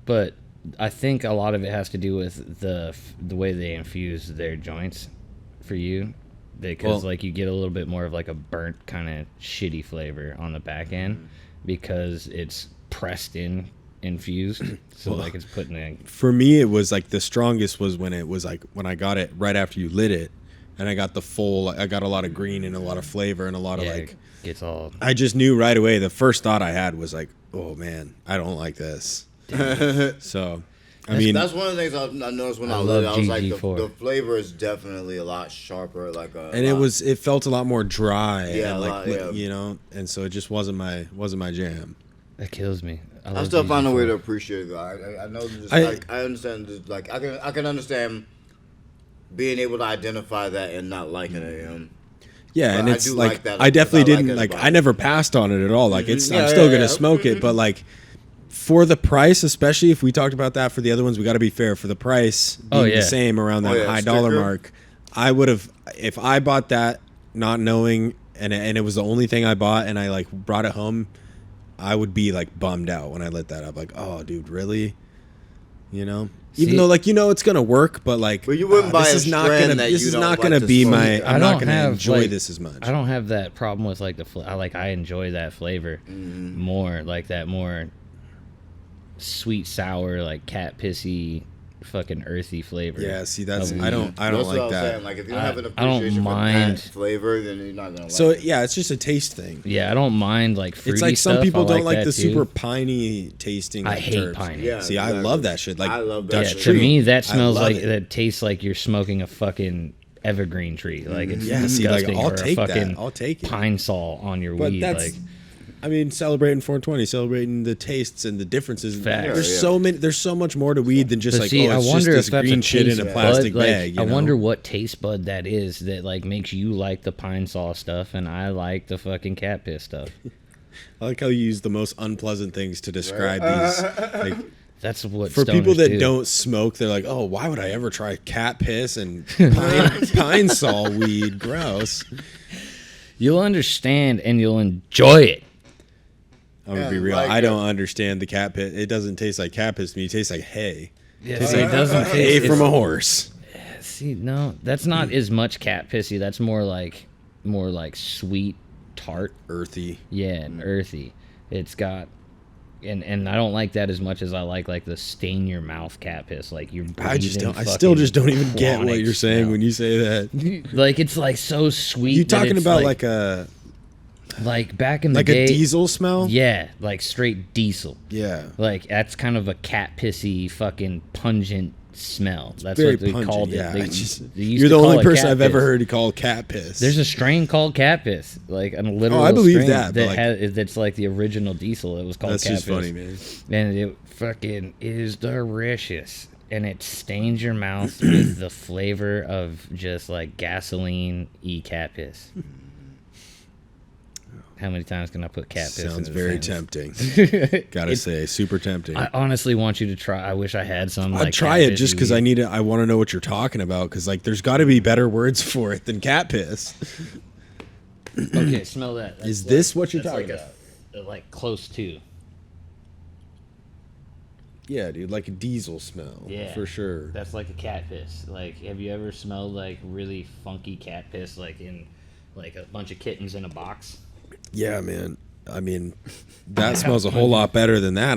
but I think a lot of it has to do with the way they infuse their joints for you, because Well- like you get a little bit more of like a burnt kind of shitty flavor on the back end because it's pressed in, infused, so like it's putting in. For me, it was like the strongest was when it was like when I got it right after you lit it, and I got the full. I got a lot of green and a lot of flavor and a lot Yeah, of like. it gets all. I just knew right away. The first thought I had was like, "Oh man, I don't like this." So, I mean, That's one of the things I noticed when I, I lit it. love I was like, GG4. the flavor is definitely a lot sharper. it felt a lot more dry. Yeah, and a like lot, yeah. you know, and so it just wasn't my jam. That kills me. I love still find a way GG4. to appreciate it. Though. I know, just, I I understand. Just, like I can understand being able to identify that and not liking it. Yeah, But and I it's do like, like that I definitely because I like didn't it like. about I it. never passed on it at all. Like it's, Yeah, I'm still yeah, gonna yeah. smoke it, but like for the price, especially if we talked about that for the other ones, we got to be fair. For the price being Oh, yeah. the same around that Oh, yeah, high dollar sticker. mark, I would have if I bought that not knowing, and it was the only thing I bought, and I like brought it home, I would be like bummed out when I lit that up. Like, oh, dude, really? You know. Even See- though, like, you know, it's gonna work, but like, But you wouldn't buy this a is not strand gonna. that This you is don't not like gonna to be smoke. my. I I'm not don't gonna have, enjoy like- this as much. I don't have that problem with like I enjoy that flavor more, like that more sweet sour, like cat pissy, fucking earthy flavor. Yeah, see, that's of I weed. don't That's what I like was that. saying. Like if you don't I- have an I don't appreciation for mind- that flavor, then you're not gonna like So it. yeah, it's just a taste thing. Yeah, I don't mind like fruity It's like some stuff. people I don't like that the too. super piney tasting. I like, hate terps. piney. Yeah, See, I exactly. love that shit. Like I love that Dutch Yeah, shit. to tree. me that I smells love like it. that tastes like you're smoking a fucking evergreen tree. Like it's Yeah, see, like, disgusting. I'll or a take that. fucking I'll take it. pine sol on your But weed. that's, Like I mean, celebrating 420, celebrating the tastes and the differences. Facts. There's Yeah. so many. There's so much more to weed than just But like, see, oh, I it's wonder just if this that's green a shit in a taste plastic bud. Like, bag. You I know? wonder what taste bud that is that like makes you like the pine sol stuff, and I like the fucking cat piss stuff. I like how you use the most unpleasant things to describe these. Like, That's what for people stoners that do. don't smoke, they're like, oh, why would I ever try cat piss and pine sol weed? Gross. You'll understand and you'll enjoy it. I'm gonna Yeah, be real. like I it. don't understand the cat piss. It doesn't taste like cat piss to me. It tastes like hay. Yeah, see, it doesn't Hay taste from a horse. See, no, that's not as much cat pissy. That's more like sweet, tart. Earthy. Yeah, and earthy. It's got, and I don't like that as much as I like the stain your mouth cat piss. Like you're. I just breathing don't. I still fucking just don't even get what chronic you're saying smell. when you say that. Like it's like so sweet. You that talking it's about like a back in the like day? a diesel smell? Yeah, like straight diesel. Yeah. Like that's kind of a cat pissy fucking pungent smell. That's Very what they pungent. called Yeah. it. They, I just- they used you're to the call only it person cat I've ever piss. heard call cat piss. There's a strain called cat piss, like a literal I believe strain that, but, like- that's like the original diesel. It was called That's cat just piss. funny, man. And it fucking is delicious. And it stains your mouth with the flavor of just like gasoline cat piss. How many times can I put cat piss Sounds in the very sentence? tempting. Gotta say, super tempting. I honestly want you to try. I wish I had some. I'd like, try cat it just pissy because I weed. need it. I want to know what you're talking about because like there's got to be better words for it than cat piss. Okay, smell that. That's Is this what you're that's talking like like close to. Yeah, dude, like a diesel smell. Yeah, for sure. That's like a cat piss. Like, have you ever smelled like really funky cat piss, like in like a bunch of kittens in a box? Yeah, man. I mean, that smells a whole lot better than that.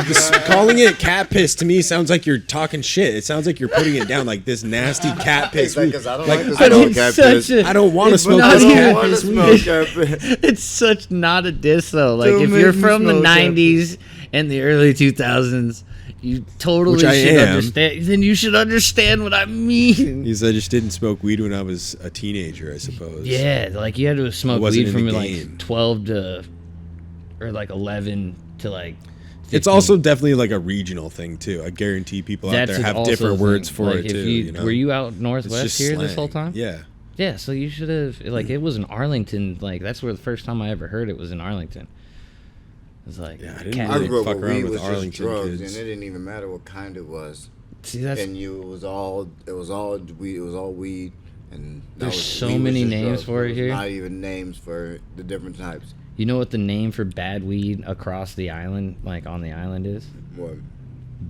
Just calling it cat piss to me sounds like you're talking shit. It sounds like you're putting it down like this nasty cat piss. Because I don't Like, like the I smell of don't- cat such piss. a- I don't want to smoke not this even- cat want to piss smell weed. cat piss. It's such not a diss though. Like Don't if make you're me from the smell cat '90s and the early 2000s, you totally Which I should am. understand. Then you should understand what I mean. Because I just didn't smoke weed when I was a teenager, I suppose. Yeah, like you had to smoke wasn't weed in the from game. like 12 to or like 11 to like. 15. It's also definitely like a regional thing too. I guarantee people out there have also different a thing. words for Like, it if too. You know? Were you out It's northwest just here this slang. whole time? Yeah. Yeah, so you should have like it was in Arlington. Like that's where the first time I ever heard it was in Arlington. It was like Yeah, I didn't cat- I really grew up fuck with around weed with was just Arlington drugs, kids. and it didn't even matter what kind it was. See, that's And it was all weed. It was all weed, and that There's was, so weed was many just names drugs. for There it was here. Not even names for the different types. you know what the name for bad weed across the island, like on the island, is? What?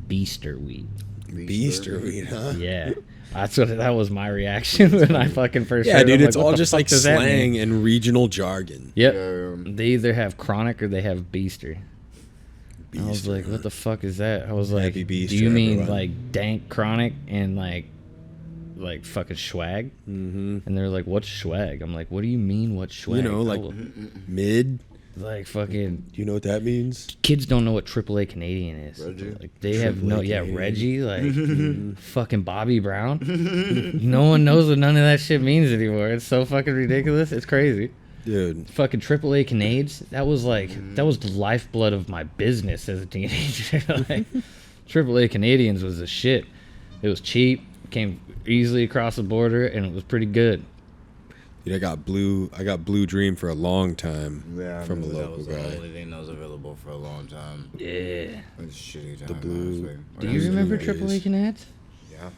Beaster weed. Beaster weed, huh? Yeah, that was my reaction when I fucking first. Yeah, heard it. dude, I'm it's what all the just fuck like does that mean? slang and regional jargon. Yep. Yeah, They either have chronic or they have beaster. I was Beaster, like, huh? what the fuck is that? I was like, Happy do Beaster, you mean everyone. like dank chronic and like fucking swag? Mm-hmm. And they're like, what's swag? I'm like, what do you mean, what's swag? You know, like Oh, mid. like fucking Do you know what that means? kids don't know what AAA Canadian is. Reggie? Like they have no, AAA yeah, Canadian. Reggie, like fucking Bobby Brown. No one knows what none of that shit means anymore. It's so fucking ridiculous. It's crazy. Dude, Fucking AAA Canades. That was the lifeblood of my business as a teenager. Like, AAA Canadians was the shit. It was cheap, came easily across the border, and it was pretty good. dude, I got Blue Dream for a long time yeah. I from a remember local that was the guy. only thing that was available for a long time. Yeah. It was a shitty time. The blue- honestly. Do Or you that was remember the 80s. AAA Canades? Yeah.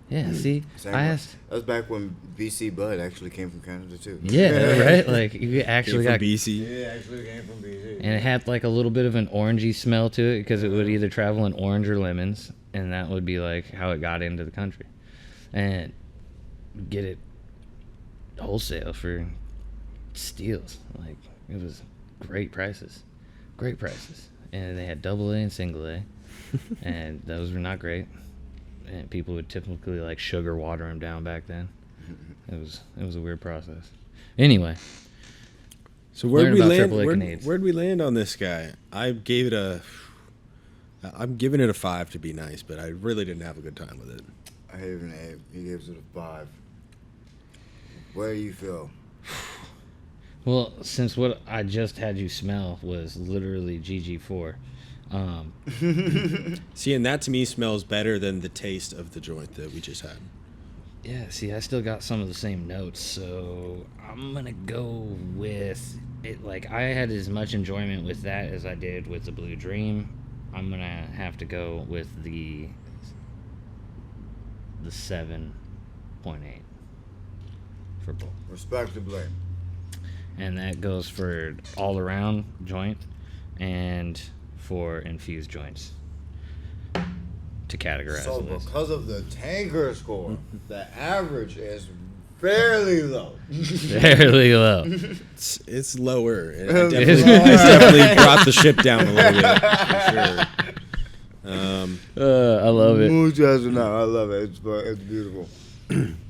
Yeah. See, Same I one. asked. That was back when BC Bud actually came from Canada too. Yeah, right. Like you actually Came got, from BC. Yeah, actually came from BC. and it had like a little bit of an orangey smell to it because it would either travel in orange or lemons, and that would be like how it got into the country, and get it wholesale for steals. Like it was great prices, and they had AA and single A, and those were not great. And people would typically like sugar water them down back then. It was a weird process. Anyway, So where'd Learn we about land? AAA Canades. Where'd we land on this guy? I'm giving it a 5 to be nice, but I really didn't have a good time with it. I gave it an 8. He gives it a 5. Where do you feel? well, since what I just had you smell was literally GG4, See, and that to me smells better than the taste of the joint that we just had. yeah. See, I still got some of the same notes, so I'm gonna go with it. Like I had as much enjoyment with that as I did with the Blue Dream. I'm gonna have to go with the 7.8 for both. Respectably. And that goes for all around joint and for infused joints to categorize So the list. because of the tanker score, the average is fairly low. Fairly low. It's lower. It It's definitely, lower. it's definitely brought the ship down a little bit, for sure. I love it. Muchas no, I love it. It's beautiful.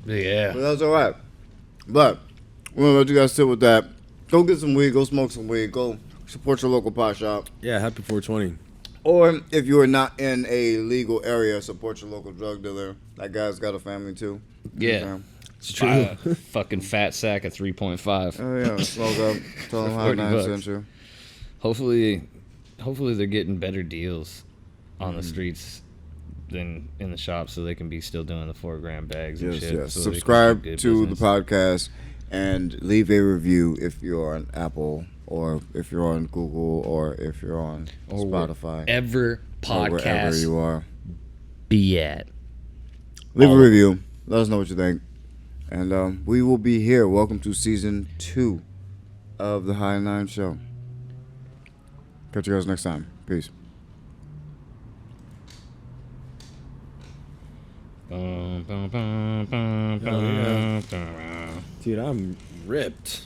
Yeah. But that's all right. But we're gonna let you guys sit with that. Go get some weed. Go smoke some weed. Go support your local pot shop. Yeah, happy 420. Or if you are not in a legal area, support your local drug dealer. That guy's got a family too. Yeah. It's true. Fucking fat sack at 3.5. Oh yeah, smoke up. Tell them how 40 9 bucks. sent you. Hopefully they're getting better deals on the streets than in the shop, so they can be still doing the 4 gram bags and Yes, shit. yes. so they can Subscribe do good to business. the podcast and leave a review if you're on Apple or if you're on Google or if you're on Or Spotify wherever or wherever podcast you are. be at. Leave a All- review. Let us know what you think. And we will be here. Welcome to season 2 of the High 9 Show. Catch you guys next time. Peace. Bum, bum, bum, bum, Oh, yeah. bum, bum. Dude, I'm ripped.